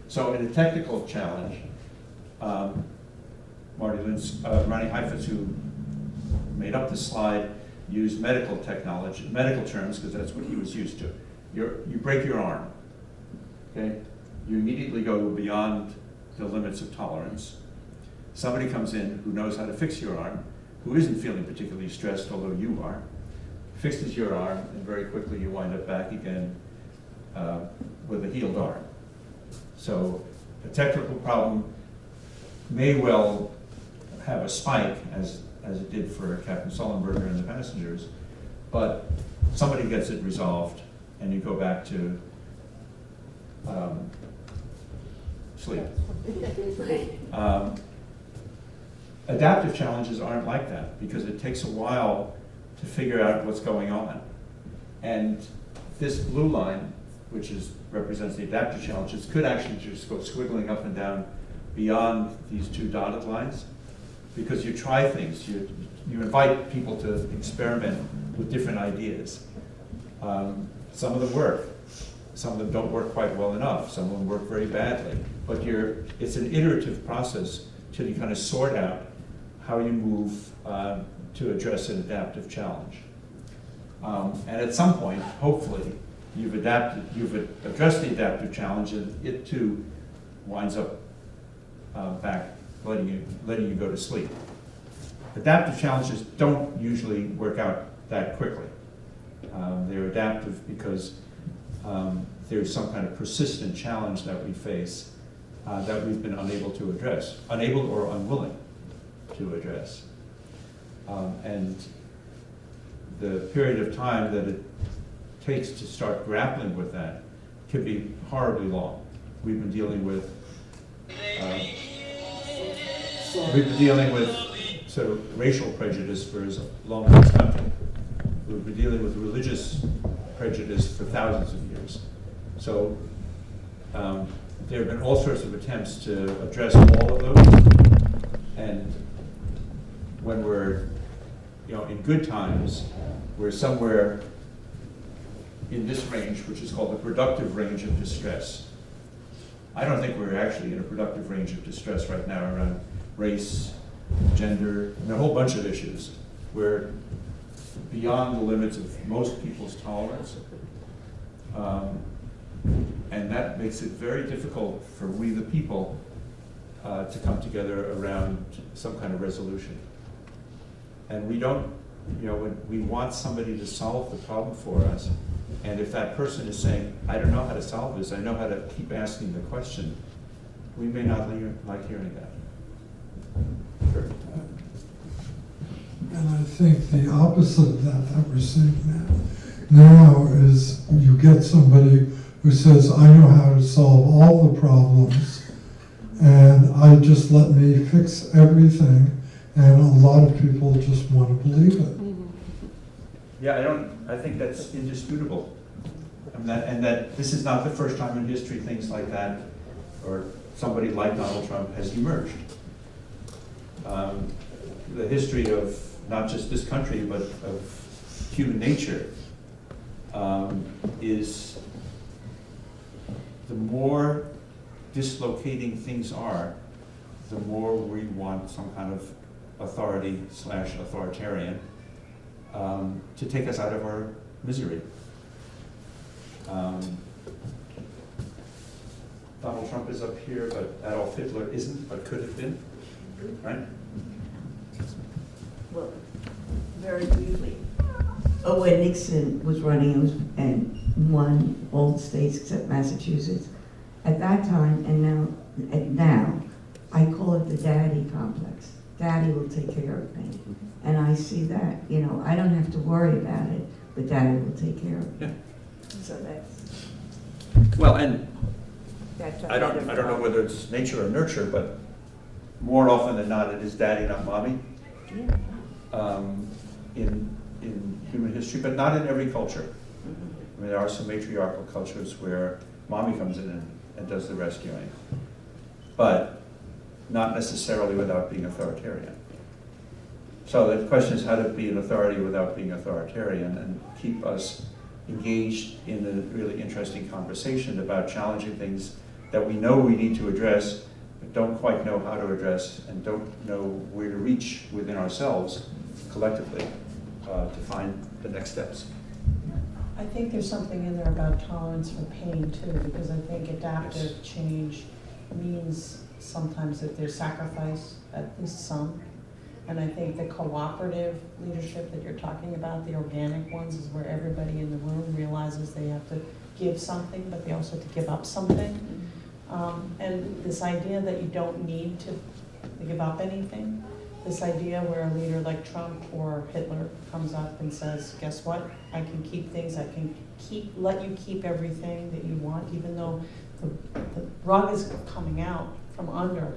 So in a technical challenge, Ronnie Heifetz, who made up the slide, used medical technology, medical terms, because that's what he was used to. You break your arm, okay? You immediately go beyond the limits of tolerance. Somebody comes in who knows how to fix your arm, who isn't feeling particularly stressed, although you are, fixes your arm, and very quickly you wind up back again with a healed arm. So a technical problem may well have a spike, as it did for Captain Sullenberger and the passengers, but somebody gets it resolved, and you go back to sleep. Adaptive challenges aren't like that, because it takes a while to figure out what's going on. And this blue line, which represents the adaptive challenges, could actually just go squiggling up and down beyond these two dotted lines, because you try things. You invite people to experiment with different ideas. Some of them work. Some of them don't work quite well enough. Some of them work very badly. But it's an iterative process till you kind of sort out how you move to address an adaptive challenge. And at some point, hopefully, you've addressed the adaptive challenge, and it too winds up back letting you go to sleep. Adaptive challenges don't usually work out that quickly. They're adaptive because there's some kind of persistent challenge that we face that we've been unable to address, unable or unwilling to address. And the period of time that it takes to start grappling with that can be horribly long. We've been dealing with sort of racial prejudice for as long as this country. We've been dealing with religious prejudice for thousands of years. So there have been all sorts of attempts to address all of those. And when we're in good times, we're somewhere in this range, which is called the productive range of distress. I don't think we're actually in a productive range of distress right now around race, gender, and a whole bunch of issues. We're beyond the limits of most people's tolerance. And that makes it very difficult for we the people to come together around some kind of resolution. And we don't, when we want somebody to solve the problem for us, and if that person is saying, I don't know how to solve this, I know how to keep asking the question, we may not like hearing that. Sure. And I think the opposite of that we're seeing now is you get somebody who says, I know how to solve all the problems, and I just let me fix everything, and a lot of people just want to believe it. Yeah, I think that's indisputable. And that this is not the first time in history things like that, or somebody like Donald Trump has emerged. The history of not just this country, but of human nature is the more dislocating things are, the more we want some kind of authority / authoritarian to take us out of our misery. Donald Trump is up here, but Adolf Hitler isn't, but could have been, right? Well, very briefly, when Nixon was running and won all the states except Massachusetts, at that time and now, I call it the daddy complex. Daddy will take care of me. And I see that, I don't have to worry about it, but daddy will take care of me. Yeah. So that's. Well, and that's I don't know whether it's nature or nurture, but more often than not, it is daddy, not mommy. Yeah. In human history, but not in every culture. I mean, there are some matriarchal cultures where mommy comes in and does the rescuing, but not necessarily without being authoritarian. So the question is how to be an authority without being authoritarian and keep us engaged in a really interesting conversation about challenging things that we know we need to address, but don't quite know how to address and don't know where to reach within ourselves collectively to find the next steps. I think there's something in there about tolerance for pain too, because I think adaptive change means sometimes that there's sacrifice, at least some. And I think the cooperative leadership that you're talking about, the organic ones, is where everybody in the room realizes they have to give something, but they also have to give up something. And this idea that you don't need to give up anything, this idea where a leader like Trump or Hitler comes up and says, guess what, I can keep things, I can let you keep everything that you want, even though the rug is coming out from under.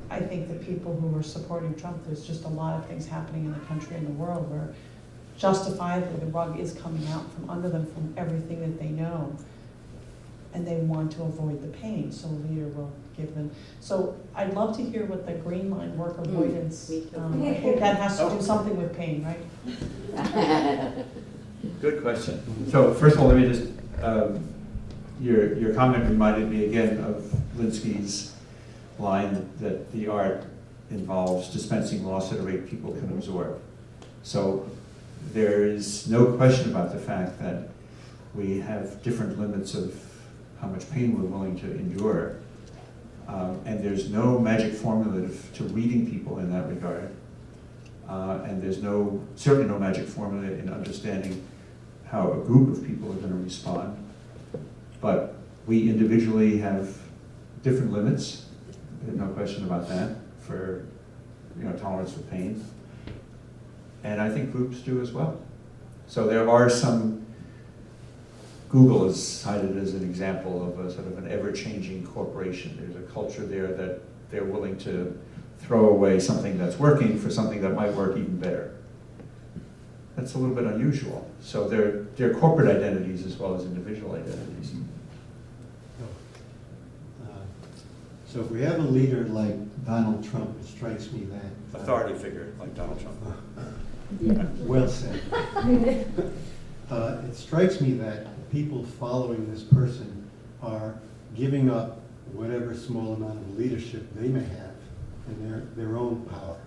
I think the people who are supporting Trump, there's just a lot of things happening in the country and the world where justifiably the rug is coming out from under them from everything that they know. And they want to avoid the pain, so a leader will give them. So I'd love to hear what the green line work avoidance, me too. I think that has to do something with pain, right? Good question. So first of all, let me just, your comment reminded me again of Linsky's line that the art involves dispensing loss at a rate people can absorb. So there is no question about the fact that we have different limits of how much pain we're willing to endure. And there's no magic formula to reading people in that regard. And there's certainly no magic formula in understanding how a group of people are going to respond. But we individually have different limits. There's no question about that for tolerance for pain. And I think groups do as well. So there are some, Google is cited as an example of a sort of an ever-changing corporation. There's a culture there that they're willing to throw away something that's working for something that might work even better. That's a little bit unusual. So they're corporate identities as well as individual identities. So if we have a leader like Donald Trump, it strikes me that... Authority figure like Donald Trump. Well said. It strikes me that people following this person are giving up whatever small amount of leadership they may have in their own power.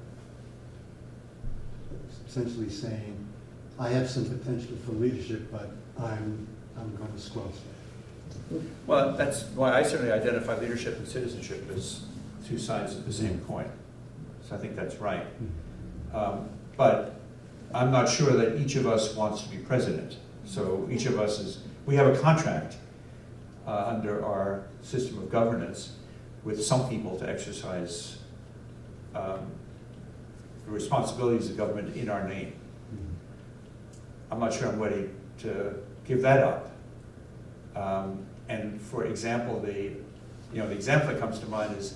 Essentially saying, I have some potential for leadership, but I'm going to squelch that. Well, that's why I certainly identify leadership and citizenship as two sides of the same coin. So I think that's right. But I'm not sure that each of us wants to be president. So each of us we have a contract under our system of governance with some people to exercise the responsibilities of government in our name. I'm not sure I'm ready to give that up. And for example, the example that comes to mind is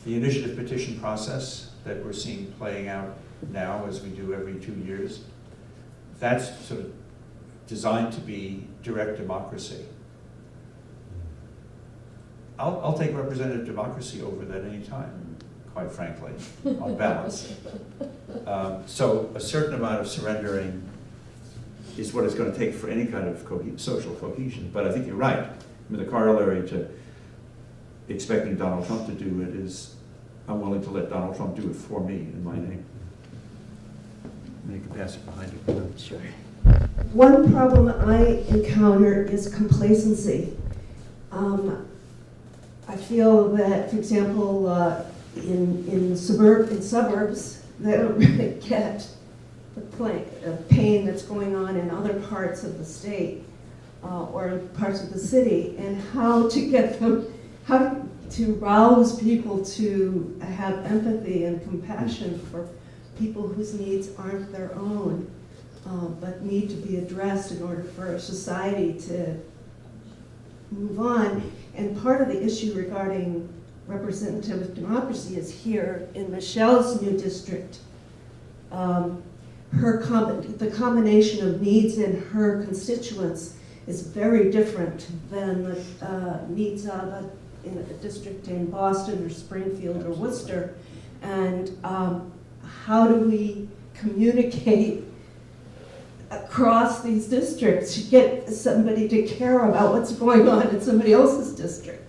the initiative petition process that we're seeing playing out now, as we do every 2 years. That's sort of designed to be direct democracy. I'll take representative democracy over that any time, quite frankly, on balance. So a certain amount of surrendering is what it's going to take for any kind of social cohesion. But I think you're right. I mean, the corollary to expecting Donald Trump to do it is I'm willing to let Donald Trump do it for me in my name. And you can pass it behind you. Sure. One problem I encounter is complacency. I feel that, for example, in suburbs, they don't really get the pain that's going on in other parts of the state or parts of the city, and how to get them, how to rouse people to have empathy and compassion for people whose needs aren't their own, but need to be addressed in order for society to move on. And part of the issue regarding representative democracy is here in Michelle's new district. The combination of needs in her constituents is very different than the needs of in a district in Boston or Springfield or Worcester. And how do we communicate across these districts to get somebody to care about what's going on in somebody else's district?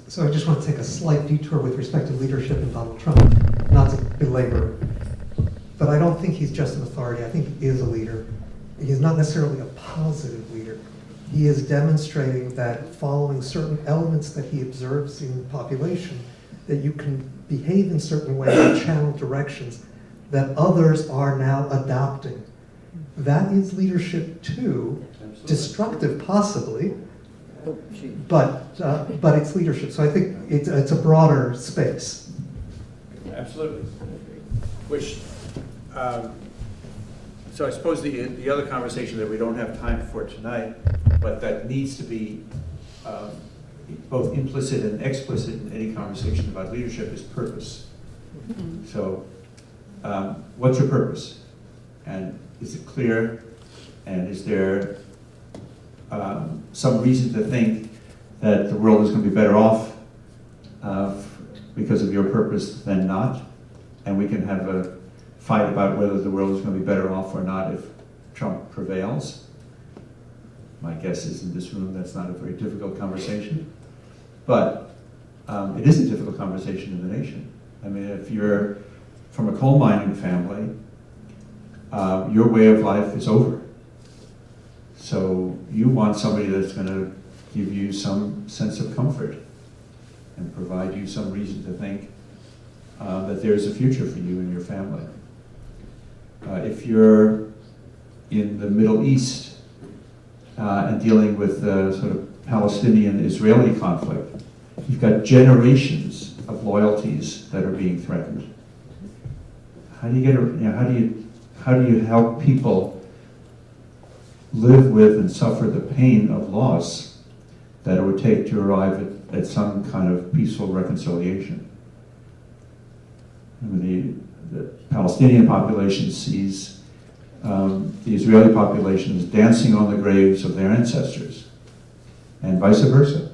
So I just want to take a slight detour with respect to leadership and Donald Trump, not to belabor, but I don't think he's just an authority. I think he is a leader. He's not necessarily a positive leader. He is demonstrating that following certain elements that he observes in the population, that you can behave in certain ways and channel directions that others are now adopting. That is leadership too, destructive possibly, but it's leadership. So I think it's a broader space. Absolutely. Which, so I suppose the other conversation that we don't have time for tonight, but that needs to be both implicit and explicit in any conversation about leadership is purpose. So what's your purpose? And is it clear? And is there some reason to think that the world is going to be better off because of your purpose than not? And we can have a fight about whether the world is going to be better off or not if Trump prevails. My guess is in this room that's not a very difficult conversation. But it is a difficult conversation in the nation. I mean, if you're from a coal mining family, your way of life is over. So you want somebody that's going to give you some sense of comfort and provide you some reason to think that there's a future for you and your family. If you're in the Middle East and dealing with the sort of Palestinian-Israeli conflict, you've got generations of loyalties that are being threatened. How do you get how do you help people live with and suffer the pain of loss that it would take to arrive at some kind of peaceful reconciliation? I mean, the Palestinian population sees the Israeli population is dancing on the graves of their ancestors, and vice versa.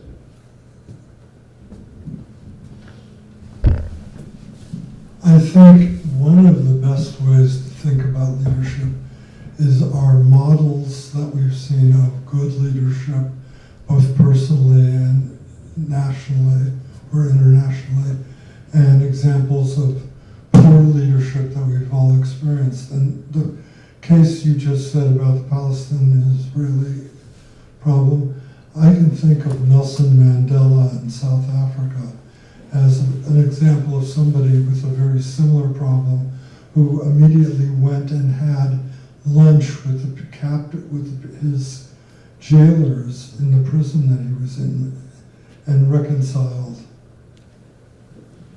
I think one of the best ways to think about leadership is our models that we've seen of good leadership, both personally and nationally or internationally, and examples of poor leadership that we've all experienced. And the case you just said about the Palestinian Israeli problem, I can think of Nelson Mandela in South Africa as an example of somebody with a very similar problem who immediately went and had lunch with his jailers in the prison that he was in and reconciled.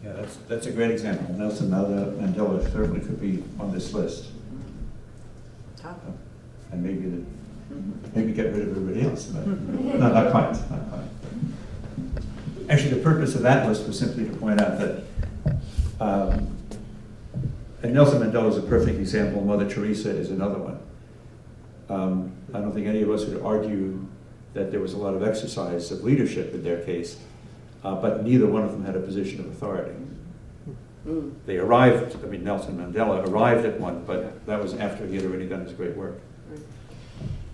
Yeah, that's a great example. Nelson Mandela certainly could be on this list. And maybe Maybe get rid of everybody else, but no, not quite, not quite. Actually, the purpose of that list was simply to point out that, and Nelson Mandela is a perfect example, Mother Teresa is another one. I don't think any of us would argue that there was a lot of exercise of leadership in their case, but neither one of them had a position of authority. They arrived, I mean, Nelson Mandela arrived at one, but that was after he had already done his great work.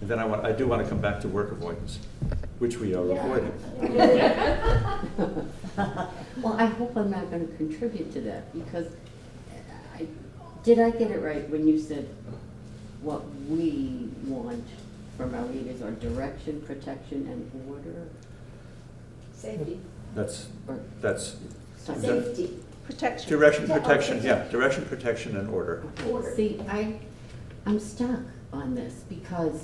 And then I do want to come back to work avoidance, which we are avoiding. Well, I hope I'm not going to contribute to that, because did I get it right when you said what we want from our leaders are direction, protection, and order? Safety. That's Something. Safety. Protection. direction, protection, yeah, direction, protection, and order. Okay. See, I'm stuck on this because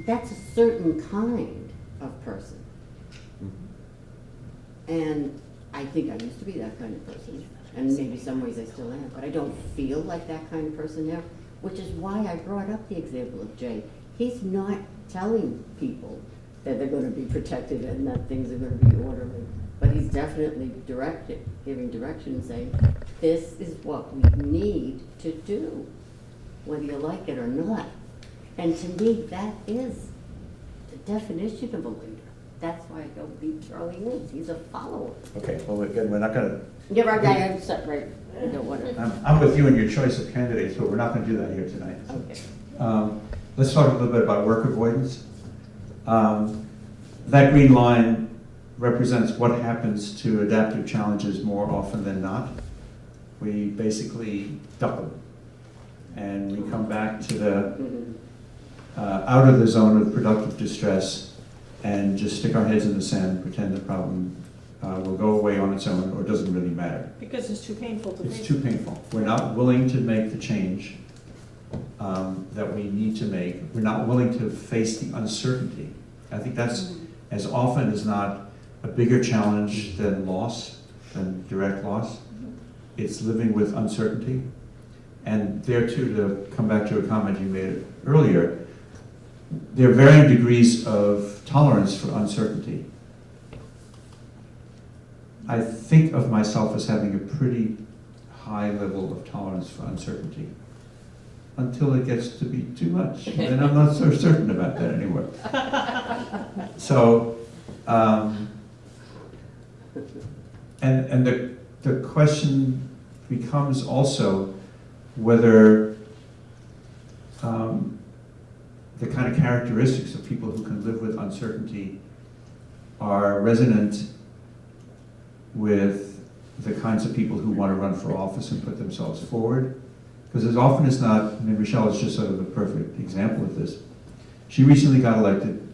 that's a certain kind of person. And I think I used to be that kind of person. And maybe some ways I still am, but I don't feel like that kind of person now, which is why I brought up the example of Jay. He's not telling people that they're going to be protected and that things are going to be orderly, but he's definitely giving direction and saying, this is what we need to do, whether you like it or not. And to me, that is the definition of a leader. That's why I don't beat Charlie Woods. He's a follower. Okay, well, again, we're not going to. Yeah, right, I'm right. I don't want to. I'm with you in your choice of candidates, but we're not going to do that here tonight. Okay. Let's talk a little bit about work avoidance. That green line represents what happens to adaptive challenges more often than not. We basically duck them, and we come back to the out of the zone of productive distress and just stick our heads in the sand and pretend the problem will go away on its own or doesn't really matter. Because it's too painful to It's face. too painful. We're not willing to make the change that we need to make. We're not willing to face the uncertainty. I think that's as often as not a bigger challenge than loss, than direct loss. It's living with uncertainty. And there too, to come back to a comment you made earlier, there are varying degrees of tolerance for uncertainty. I think of myself as having a pretty high level of tolerance for uncertainty until it gets to be too much. Then I'm not so certain about that anymore. So, and the question becomes also whether the kind of characteristics of people who can live with uncertainty are resonant with the kinds of people who want to run for office and put themselves forward. Because as often as not, I mean, Michelle is just sort of a perfect example of this. She recently got elected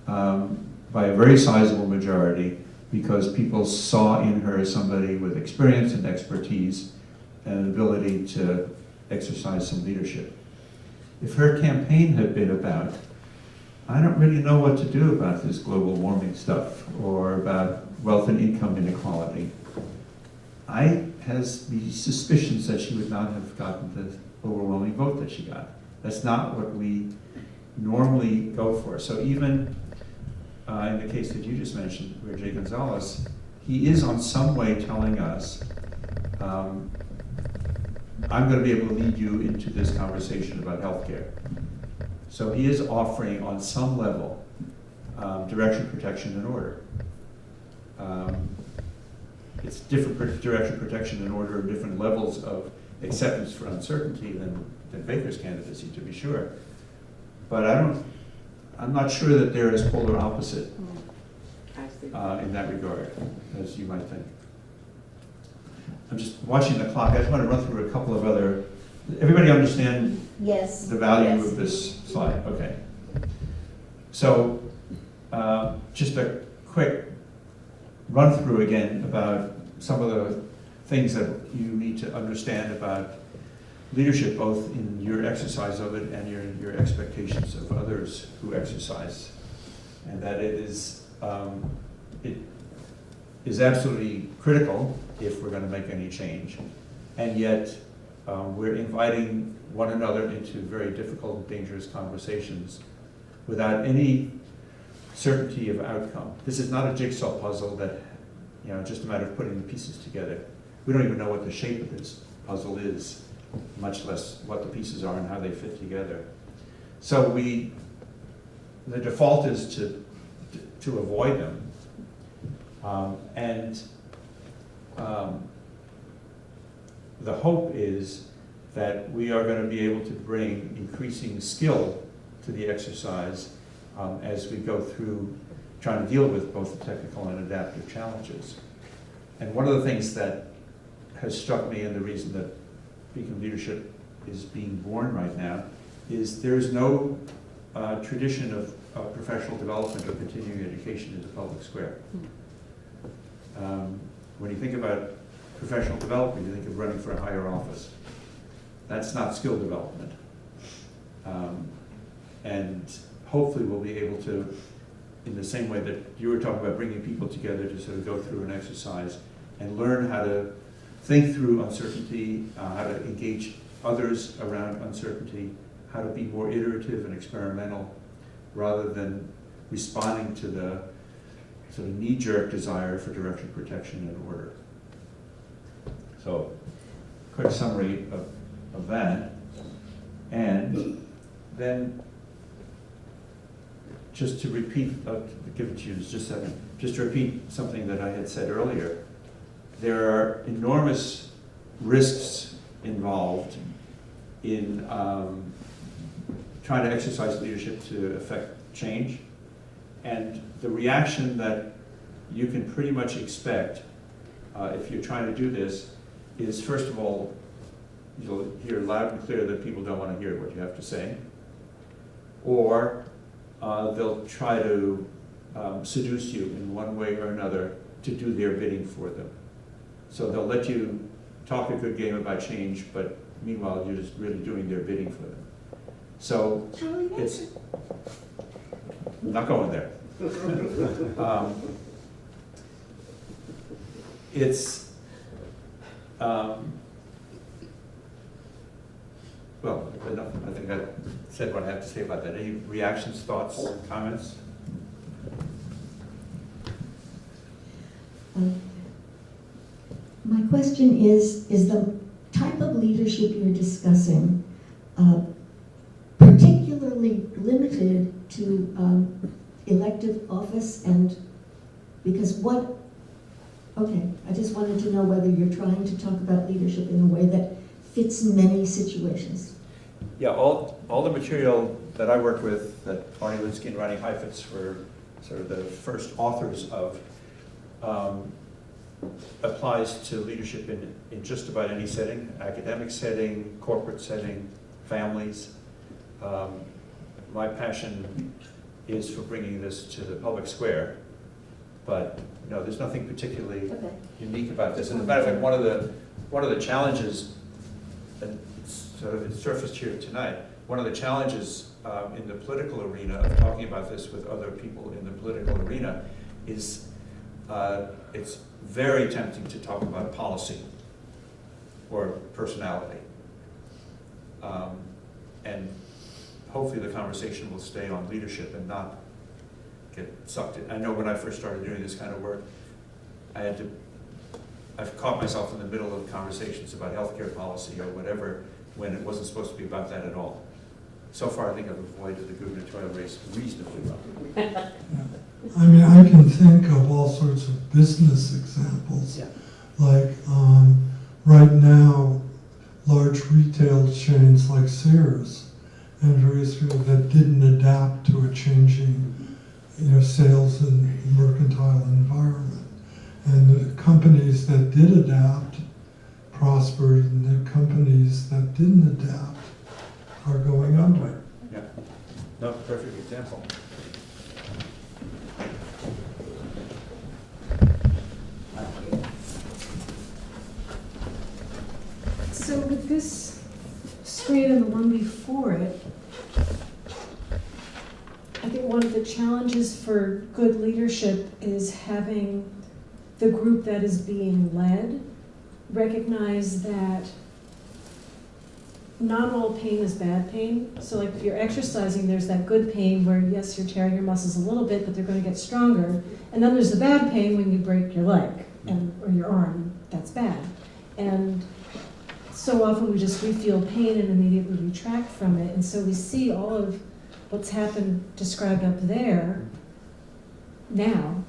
by a very sizable majority because people saw in her somebody with experience and expertise and an ability to exercise some leadership. If her campaign had been about, I don't really know what to do about this global warming stuff or about wealth and income inequality, I has the suspicions that she would not have gotten the overwhelming vote that she got. That's not what we normally go for. So even in the case that you just mentioned, where Jay Gonzalez, he is on some way telling us, I'm going to be able to lead you into this conversation about healthcare. So he is offering on some level direction, protection, and order. It's different direction, protection, and order, different levels of acceptance for uncertainty than Baker's candidacy, to be sure. But I'm not sure that they're as polar opposite in that regard as you might think. I'm just watching the clock. I just want to run through a couple of other. Everybody understand Yes. the value Yes. of this slide? Okay. So just a quick run through again about some of the things that you need to understand about leadership, both in your exercise of it and your expectations of others who exercise, and that it is absolutely critical if we're going to make any change, and yet we're inviting one another into very difficult and dangerous conversations without any certainty of outcome. This is not a jigsaw puzzle that, just a matter of putting the pieces together. We don't even know what the shape of this puzzle is, much less what the pieces are and how they fit together. So the default is to avoid them. The hope is that we are going to be able to bring increasing skill to the exercise as we go through trying to deal with both the technical and adaptive challenges. And one of the things that has struck me, and the reason that Beacon Leadership is being born right now, is there's no tradition of professional development or continuing education in the public square. When you think about professional development, you think of running for a higher office. That's not skill development. And hopefully we'll be able to, in the same way that you were talking about bringing people together to sort of go through an exercise and learn how to think through uncertainty, how to engage others around uncertainty, how to be more iterative and experimental rather than responding to the sort of knee-jerk desire for direction, protection, and order. So, quick summary of that. And then, just to repeat, I'll give it to you in just a second, just to repeat something that I had said earlier. There are enormous risks involved in trying to exercise leadership to affect change. And the reaction that you can pretty much expect if you're trying to do this is, first of all, you'll hear loud and clear that people don't want to hear what you have to say, or they'll try to seduce you in one way or another to do their bidding for them. So they'll let you talk a good game about change, but meanwhile you're just really doing their bidding for them. So Charlie, it's I'm not going there. Well, enough. I think I said what I have to say about that. Any reactions, thoughts, comments? My question is the type of leadership you're discussing particularly limited to elective office? And because I just wanted to know whether you're trying to talk about leadership in a way that fits many situations. Yeah, all the material that I work with, that Arnie Linsky and Ronnie Heifetz were sort of the first authors of, applies to leadership in just about any setting, academic setting, corporate setting, families. My passion is for bringing this to the public square, but no, there's nothing particularly unique about this. And as a matter of fact, one of the challenges, and it surfaced here tonight, one of the challenges in the political arena of talking about this with other people in the political arena is it's very tempting to talk about policy or personality. And hopefully the conversation will stay on leadership and not get sucked in. I know when I first started doing this kind of work, I've caught myself in the middle of conversations about healthcare policy or whatever when it wasn't supposed to be about that at all. So far, I think I've avoided the gubernatorial race reasonably well. I mean, I can think of all sorts of business examples. Yeah. Like right now, large retail chains like Sears and various people that didn't adapt to a changing, sales and mercantile environment. And the companies that did adapt prospered, and the companies that didn't adapt are going under. Yeah, no, perfect example. So with this screen and the one before it, I think one of the challenges for good leadership is having the group that is being led recognize that not all pain is bad pain. So like if you're exercising, there's that good pain where yes, you're tearing your muscles a little bit, but they're going to get stronger. And then there's the bad pain when you break your leg or your arm. That's bad. And so often we feel pain and immediately retract from it. And so we see all of what's happened described up there now.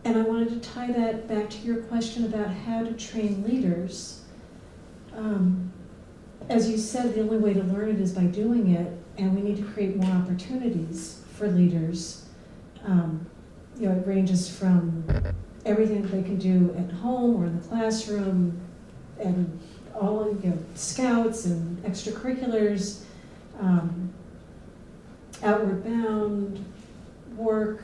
And I wanted to tie that back to your question about how to train leaders. As you said, the only way to learn it is by doing it, and we need to create more opportunities for leaders. It ranges from everything that they can do at home or in the classroom, and all of scouts and extracurriculars, outward bound work.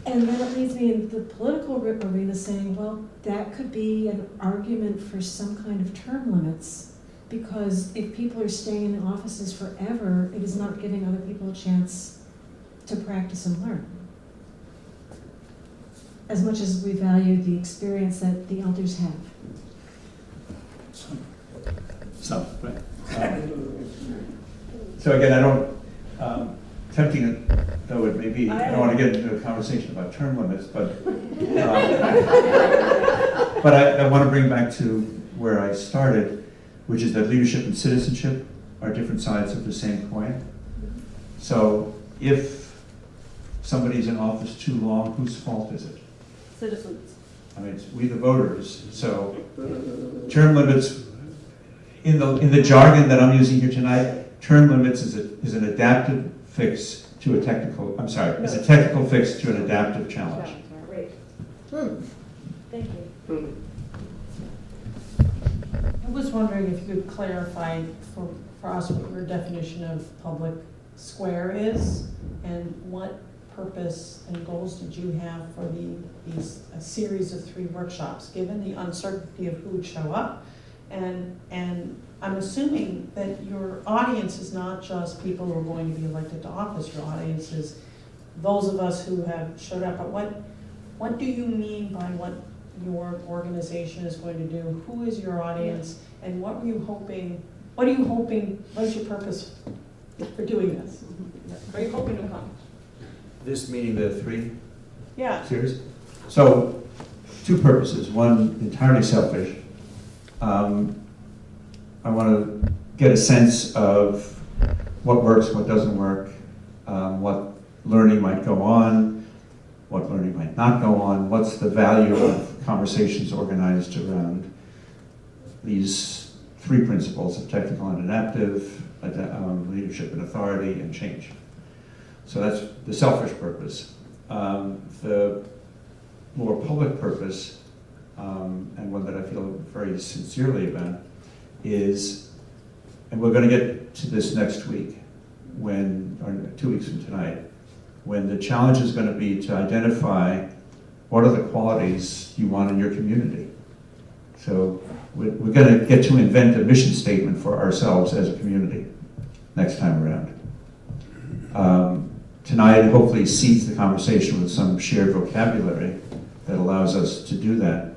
And then it leads me into the political arena saying, well, that could be an argument for some kind of term limits, because if people are staying in offices forever, it is not giving other people a chance to practice and learn. As much as we value the experience that the elders have. Right. So again, I don't, tempting though it may be, I don't want to get into a conversation about term limits, but I want to bring back to where I started, which is that leadership and citizenship are different sides of the same coin. So if somebody's in office too long, whose fault is it? Citizens. I mean, it's we the voters. So term limits, in the jargon that I'm using here tonight, term limits is an adaptive fix to a technical, is a technical fix to an adaptive challenge. Great. Thank you. I was wondering if you could clarify for us what your definition of public square is, and what purpose and goals did you have for these series of 3 workshops, given the uncertainty of who would show up, and I'm assuming that your audience is not just people who are going to be elected to office. Your audience is those of us who have showed up. But what do you mean by what your organization is going to do? Who is your audience, and what are you hoping? What is your purpose for doing this? What are you hoping to accomplish? This meeting, the 3 series. So 2 purposes. One entirely selfish. I want to get a sense of what works, what doesn't work, what learning might go on, what learning might not go on, what's the value of conversations organized around these 3 principles of technical and adaptive, leadership and authority, and change. So that's the selfish purpose. The more public purpose, and one that I feel very sincerely about, is, and we're going to get to this next week, or 2 weeks from tonight, when the challenge is going to be to identify what are the qualities you want in your community. So we're going to get to invent a mission statement for ourselves as a community next time around. Tonight hopefully seeds the conversation with some shared vocabulary that allows us to do that.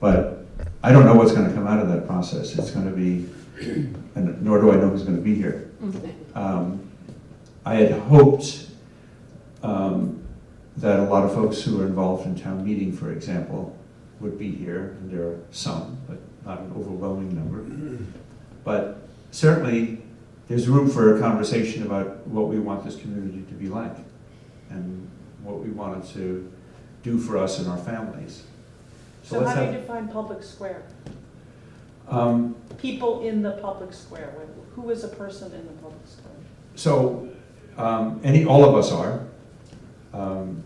But I don't know what's going to come out of that process. It's going to be, and nor do I know who's going to be here. I had hoped that a lot of folks who are involved in town meeting, for example, would be here, and there are some, but not an overwhelming number. But certainly, there's room for a conversation about what we want this community to be like, and what we want it to do for us and our families. So how do you define public square? People in the public square. Who is a person in the public square? So all of us are,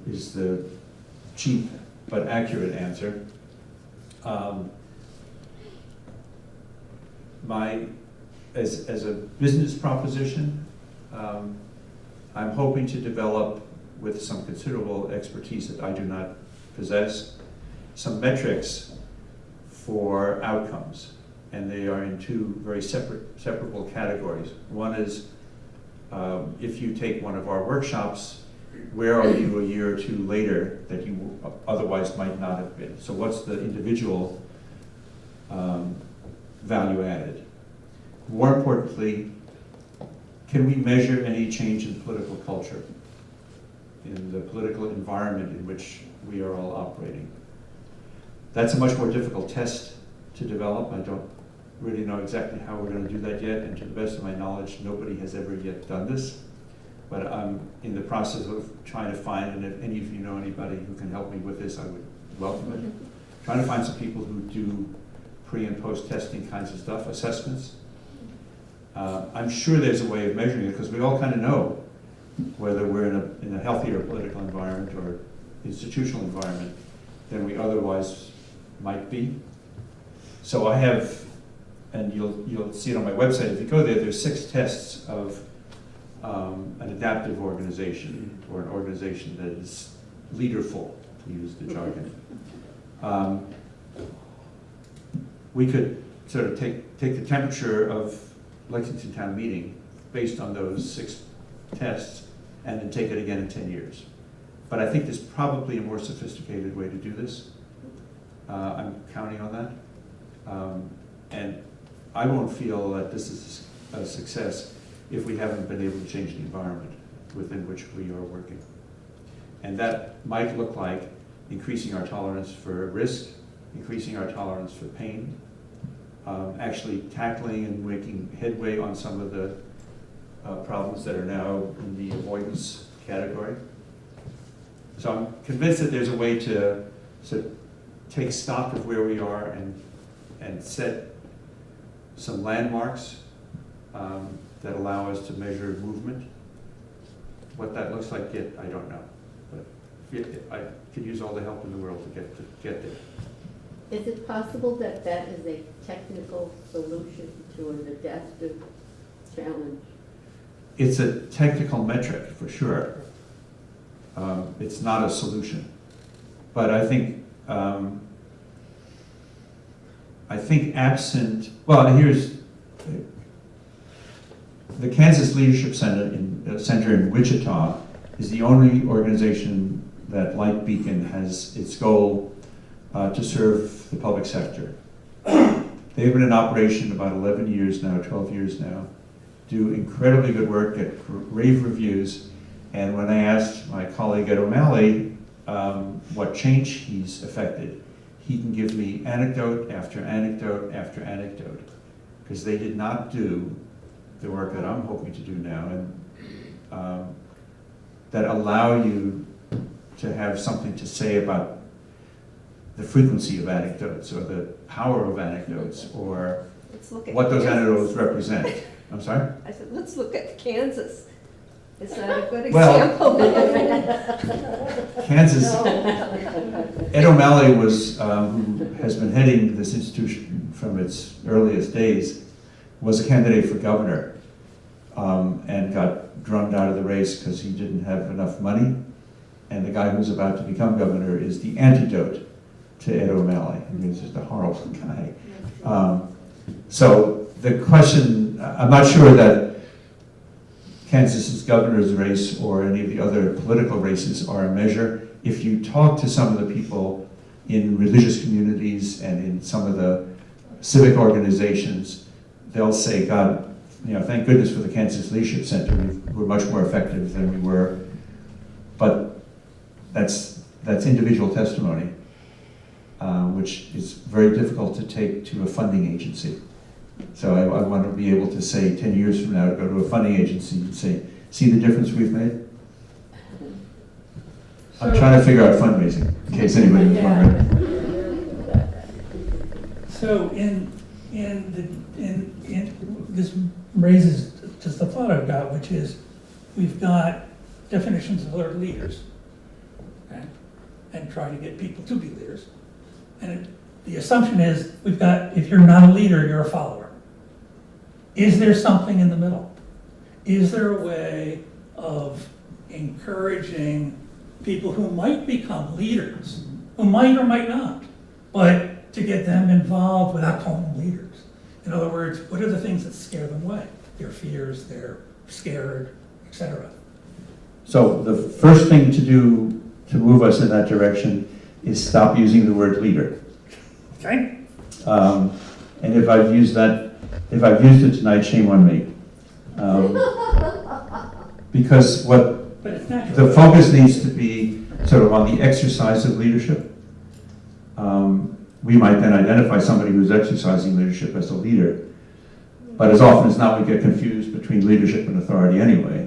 is the cheap but accurate answer. As a business proposition, I'm hoping to develop, with some considerable expertise that I do not possess, some metrics for outcomes, and they are in 2 very separable categories. One is, if you take one of our workshops, where are you a year or 2 later that you otherwise might not have been? So what's the individual value added. More importantly, can we measure any change in political culture, in the political environment in which we are all operating? That's a much more difficult test to develop. I don't really know exactly how we're going to do that yet, and to the best of my knowledge, nobody has ever yet done this. But I'm in the process of trying to find, and if any of you know anybody who can help me with this, I would welcome it. Trying to find some people who do pre and post testing kinds of stuff, assessments. I'm sure there's a way of measuring it, because we all kind of know whether we're in a healthier political environment or institutional environment than we otherwise might be. So I have, and you'll see it on my website, if you go there, there's 6 tests of an adaptive organization, or an organization that is leaderful, to use the jargon. We could sort of take the temperature of Lexington Town Meeting based on those 6 tests, and then take it again in 10 years. But I think there's probably a more sophisticated way to do this. I'm counting on that. And I won't feel that this is a success if we haven't been able to change the environment within which we are working. And that might look like increasing our tolerance for risk, increasing our tolerance for pain, actually tackling and making headway on some of the problems that are now in the avoidance category. So I'm convinced that there's a way to sort of take stock of where we are and set some landmarks that allow us to measure movement. What that looks like yet, I don't know. But I could use all the help in the world to get there. Is it possible that that is a technical solution to an adaptive challenge? It's a technical metric, for sure. It's not a solution. But I think absent, well, here's the Kansas Leadership Center in Wichita is the only organization that, like Beacon, has its goal to serve the public sector. They've been in operation about 11 years now, 12 years now, do incredibly good work, get rave reviews, and when I asked my colleague Ed O'Malley what change he's affected, he can give me anecdote after anecdote after anecdote, because they did not do the work that I'm hoping to do now, and that allow you to have something to say about the frequency of anecdotes, or the power of anecdotes, or what those anecdotes represent. I'm sorry? I said, let's look at Kansas. Is that a good Well, example? Kansas, Ed O'Malley was, who has been heading this institution from its earliest days, was a candidate for governor, and got drummed out of the race because he didn't have enough money. And the guy who's about to become governor is the antidote to Ed O'Malley. I mean, he's just a horrible guy. So the question, I'm not sure that Kansas's governor's race or any of the other political races are a measure. If you talk to some of the people in religious communities and in some of the civic organizations, they'll say, God, you know, thank goodness for the Kansas Leadership Center. We're much more effective than we were. But that's individual testimony, which is very difficult to take to a funding agency. So I want to be able to say 10 years from now, to go to a funding agency and say, see the difference we've made? I'm trying to figure out fundraising, in case anybody's wondering. So this raises just a thought I've got, which is we've got definitions of other leaders, okay, and try to get people to be leaders. And the assumption is we've got, if you're not a leader, you're a follower. Is there something in the middle? Is there a way of encouraging people who might become leaders, who might or might not, but to get them involved without calling them leaders? In other words, what are the things that scare them away? Their fears, they're scared, etc. So the first thing to do to move us in that direction is stop using the word leader. Okay? And if I've used it tonight, shame on me. Because But it's natural. the focus needs to be sort of on the exercise of leadership. We might then identify somebody who's exercising leadership as a leader, but as often as not, we get confused between leadership and authority anyway.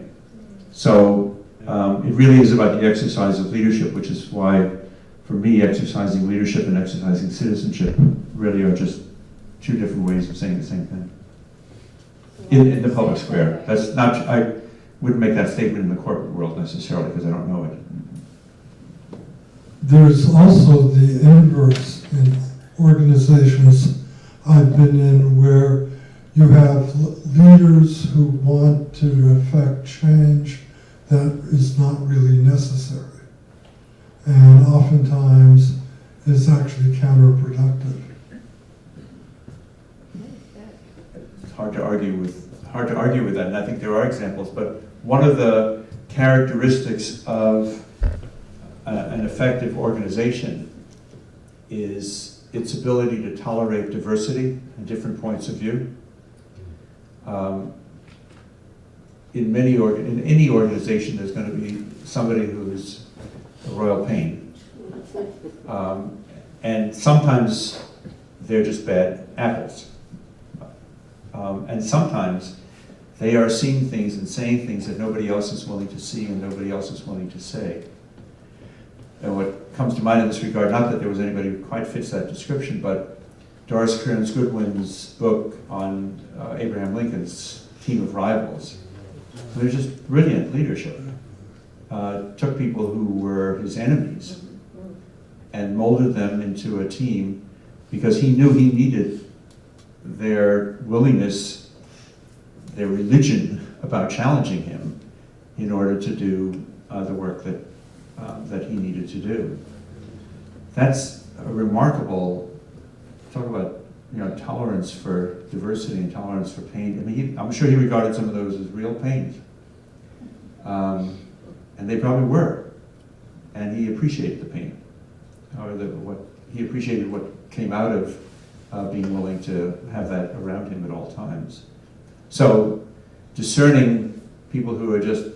So it really is about the exercise of leadership, which is why, for me, exercising leadership and exercising citizenship really are just two different ways of saying the same thing. In the public square. That's not, I wouldn't make that statement in the corporate world necessarily, because I don't know it. There's also the inverse in organizations I've been in where you have leaders who want to affect change that is not really necessary, and oftentimes is actually counterproductive. It's hard to argue with that, and I think there are examples, but one of the characteristics of an effective organization is its ability to tolerate diversity and different points of view. In any organization, there's going to be somebody who's a royal pain. And sometimes they're just bad apples. And sometimes they are seeing things and saying things that nobody else is willing to see and nobody else is willing to say. And what comes to mind in this regard, not that there was anybody who quite fits that description, but Doris Kearns Goodwin's book on Abraham Lincoln's team of rivals. They're just brilliant leadership. Took people who were his enemies and molded them into a team because he knew he needed their willingness, their religion about challenging him in order to do the work that he needed to do. That's a remarkable, talk about tolerance for diversity and tolerance for pain. I mean, I'm sure he regarded some of those as real pains. And they probably were. And he appreciated the pain. He appreciated what came out of being willing to have that around him at all times. So discerning people who are just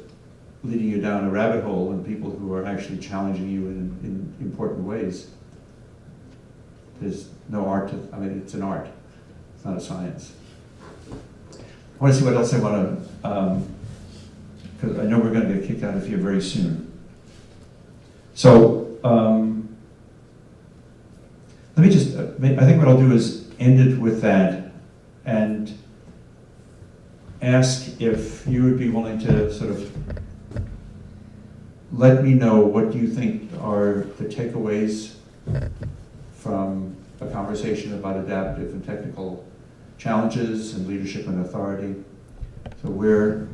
leading you down a rabbit hole and people who are actually challenging you in important ways, there's no art to, I mean, it's an art. It's not a science. I want to see what else I want to, because I know we're going to get kicked out of here very soon. So, let me just, I think what I'll do is end it with that and ask if you would be willing to sort of let me know what you think are the takeaways from a conversation about adaptive and technical challenges and leadership and authority. So what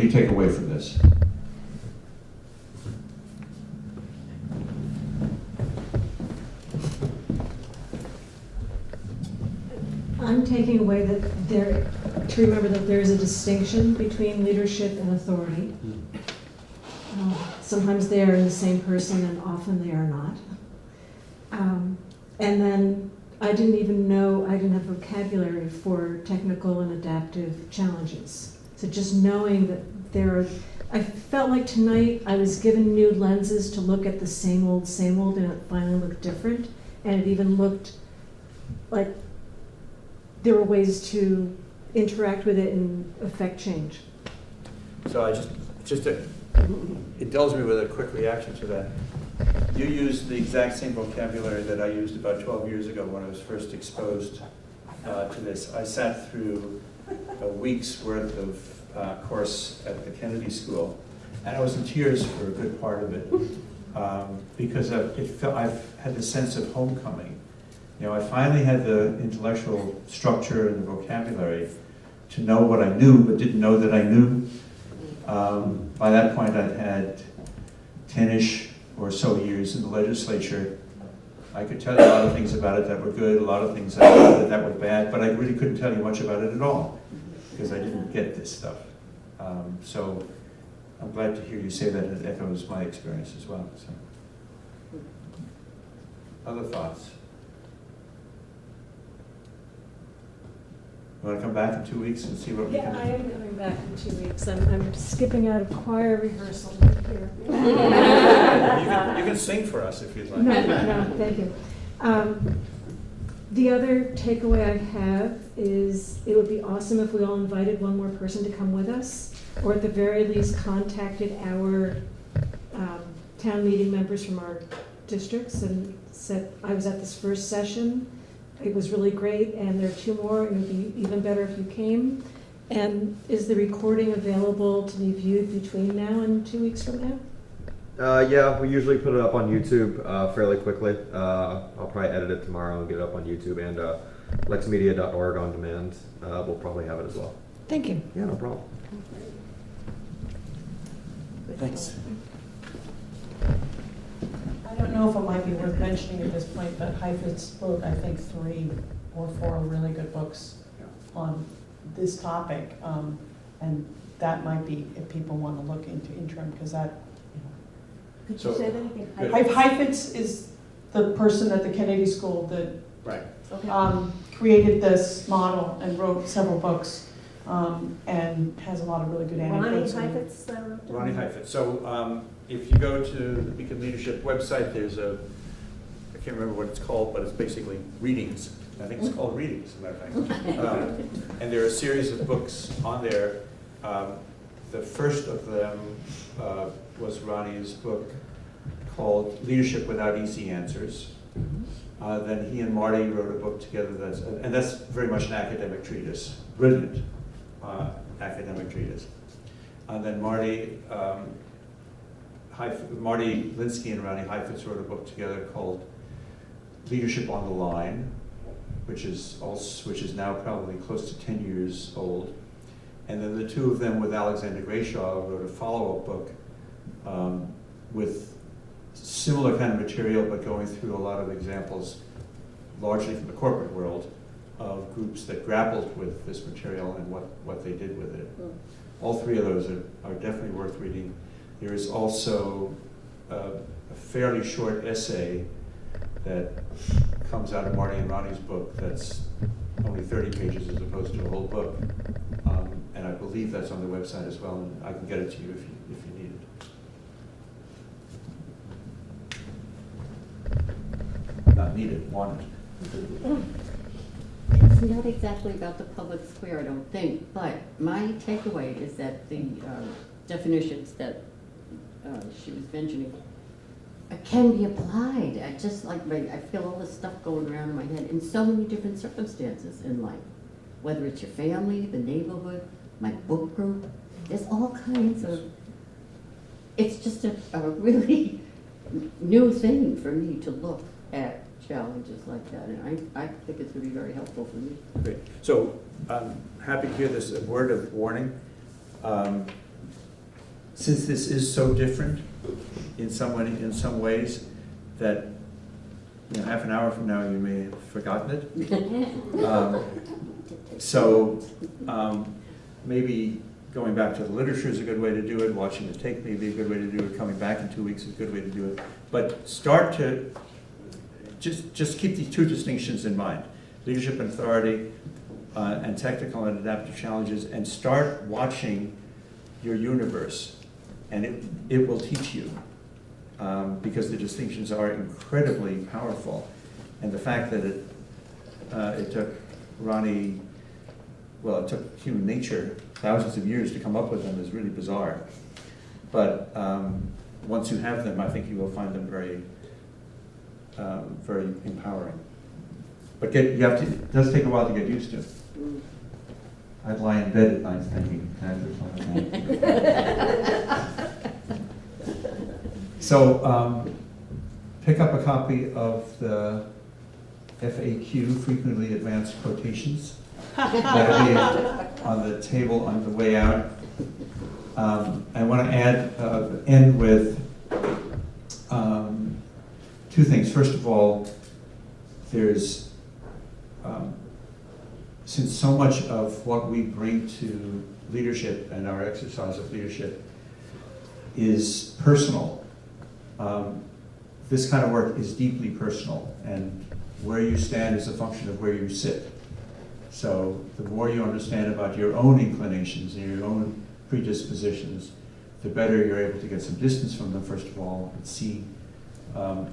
do you take away from this? I'm taking away to remember that there is a distinction between leadership and authority. Sometimes they are in the same person and often they are not. And then I didn't even know, I didn't have vocabulary for technical and adaptive challenges. So just knowing that I felt like tonight I was given new lenses to look at the same old, and it finally looked different. And it even looked like there were ways to interact with it and affect change. So it dulls me with a quick reaction to that. You used the exact same vocabulary that I used about 12 years ago when I was first exposed to this. I sat through a week's worth of course at the Kennedy School, and I was in tears for a good part of it because I've had the sense of homecoming. I finally had the intellectual structure and the vocabulary to know what I knew, but didn't know that I knew. By that point, I'd had 10-ish or so years in the legislature. I could tell you a lot of things about it that were good, a lot of things that were bad, but I really couldn't tell you much about it at all because I didn't get this stuff. So I'm glad to hear you say that. It echoes my experience as well. So. Other thoughts? Want to come back in 2 weeks and see what we Yeah, can I do? am coming back in 2 weeks. I'm skipping out of choir rehearsal here. You can sing for us if you'd like. No, thank you. The other takeaway I have is it would be awesome if we all invited one more person to come with us, or at the very least contacted our town meeting members from our districts and said, I was at this first session, it was really great, and there are 2 more, it would be even better if you came. And is the recording available to be viewed between now and 2 weeks from now? Yeah, we usually put it up on YouTube fairly quickly. I'll probably edit it tomorrow and get it up on YouTube, and LexMedia.org on demand. We'll probably have it as well. Thank you. Yeah, no problem. Thanks. I don't know if it might be worth mentioning at this point, but Heifetz wrote, I think, 3 or 4 really good books on this topic. And that might be, if people want to look into interim, because that, Could So- you say that again? Good. Heifetz is the person at the Kennedy School that Right. Okay. created this model and wrote several books, and has a lot of really good Ronnie anecdotes. Heifetz, Ronnie Heifetz. So if you go to the Beacon Leadership website, there's I can't remember what it's called, but it's basically readings. I think it's called readings, as a matter of fact. And there are a series of books on there. The first of them was Ronnie's book called Leadership Without Easy Answers. Then he and Marty wrote a book together that's very much an academic treatise, brilliant academic treatise. And then Marty Linsky and Ronnie Heifetz wrote a book together called Leadership on the Line, which is now probably close to 10 years old. And then the 2 of them with Alexander Grayshaw wrote a follow-up book with similar kind of material, but going through a lot of examples, largely from the corporate world, of groups that grappled with this material and what they did with it. All 3 of those are definitely worth reading. There is also a fairly short essay that comes out of Marty and Ronnie's book that's only 30 pages as opposed to a whole book. And I believe that's on the website as well, and I can get it to you if you need it. Not need it, want it. It's not exactly about the public square, I don't think, but my takeaway is that the definitions that she was mentioning can be applied. I feel all this stuff going around in my head in so many different circumstances in life, whether it's your family, the neighborhood, my book group. There's all kinds of, it's just a really new thing for me to look at challenges like that, and I think it's going to be very helpful for me. Great. So I'm happy to hear this word of warning. Since this is so different in some ways that half an hour from now you may have forgotten it. Maybe going back to the literature is a good way to do it. Watching the tape may be a good way to do it. Coming back in 2 weeks is a good way to do it. But start to just keep these 2 distinctions in mind: leadership and authority, and technical and adaptive challenges, and start watching your universe, and it will teach you, because the distinctions are incredibly powerful. And the fact that it took Ronnie, well, it took human nature thousands of years to come up with them is really bizarre. But once you have them, I think you will find them very, very empowering. But it does take a while to get used to. I'd lie in bed at night thinking, can I do something? So pick up a copy of the FAQ, Frequently Advanced Quotations. That'll be on the table on the way out. I want to end with 2 things. First of all, there's since so much of what we bring to leadership and our exercise of leadership is personal, this kind of work is deeply personal, and where you stand is a function of where you sit. So the more you understand about your own inclinations and your own predispositions, the better you're able to get some distance from them, first of all, and see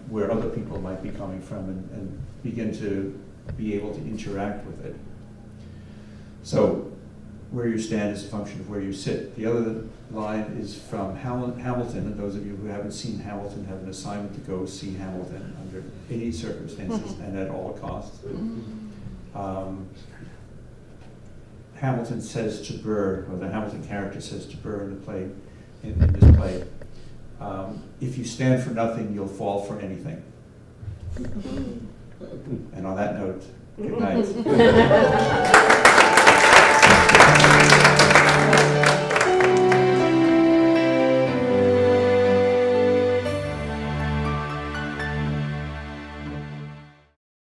where other people might be coming from, and begin to be able to interact with it. So where you stand is a function of where you sit. The other line is from Hamilton, and those of you who haven't seen Hamilton have an assignment to go see Hamilton under any circumstances and at all costs. Hamilton says to Burr, or the Hamilton character says to Burr in the play, in this play, if you stand for nothing, you'll fall for anything. And on that note, good night.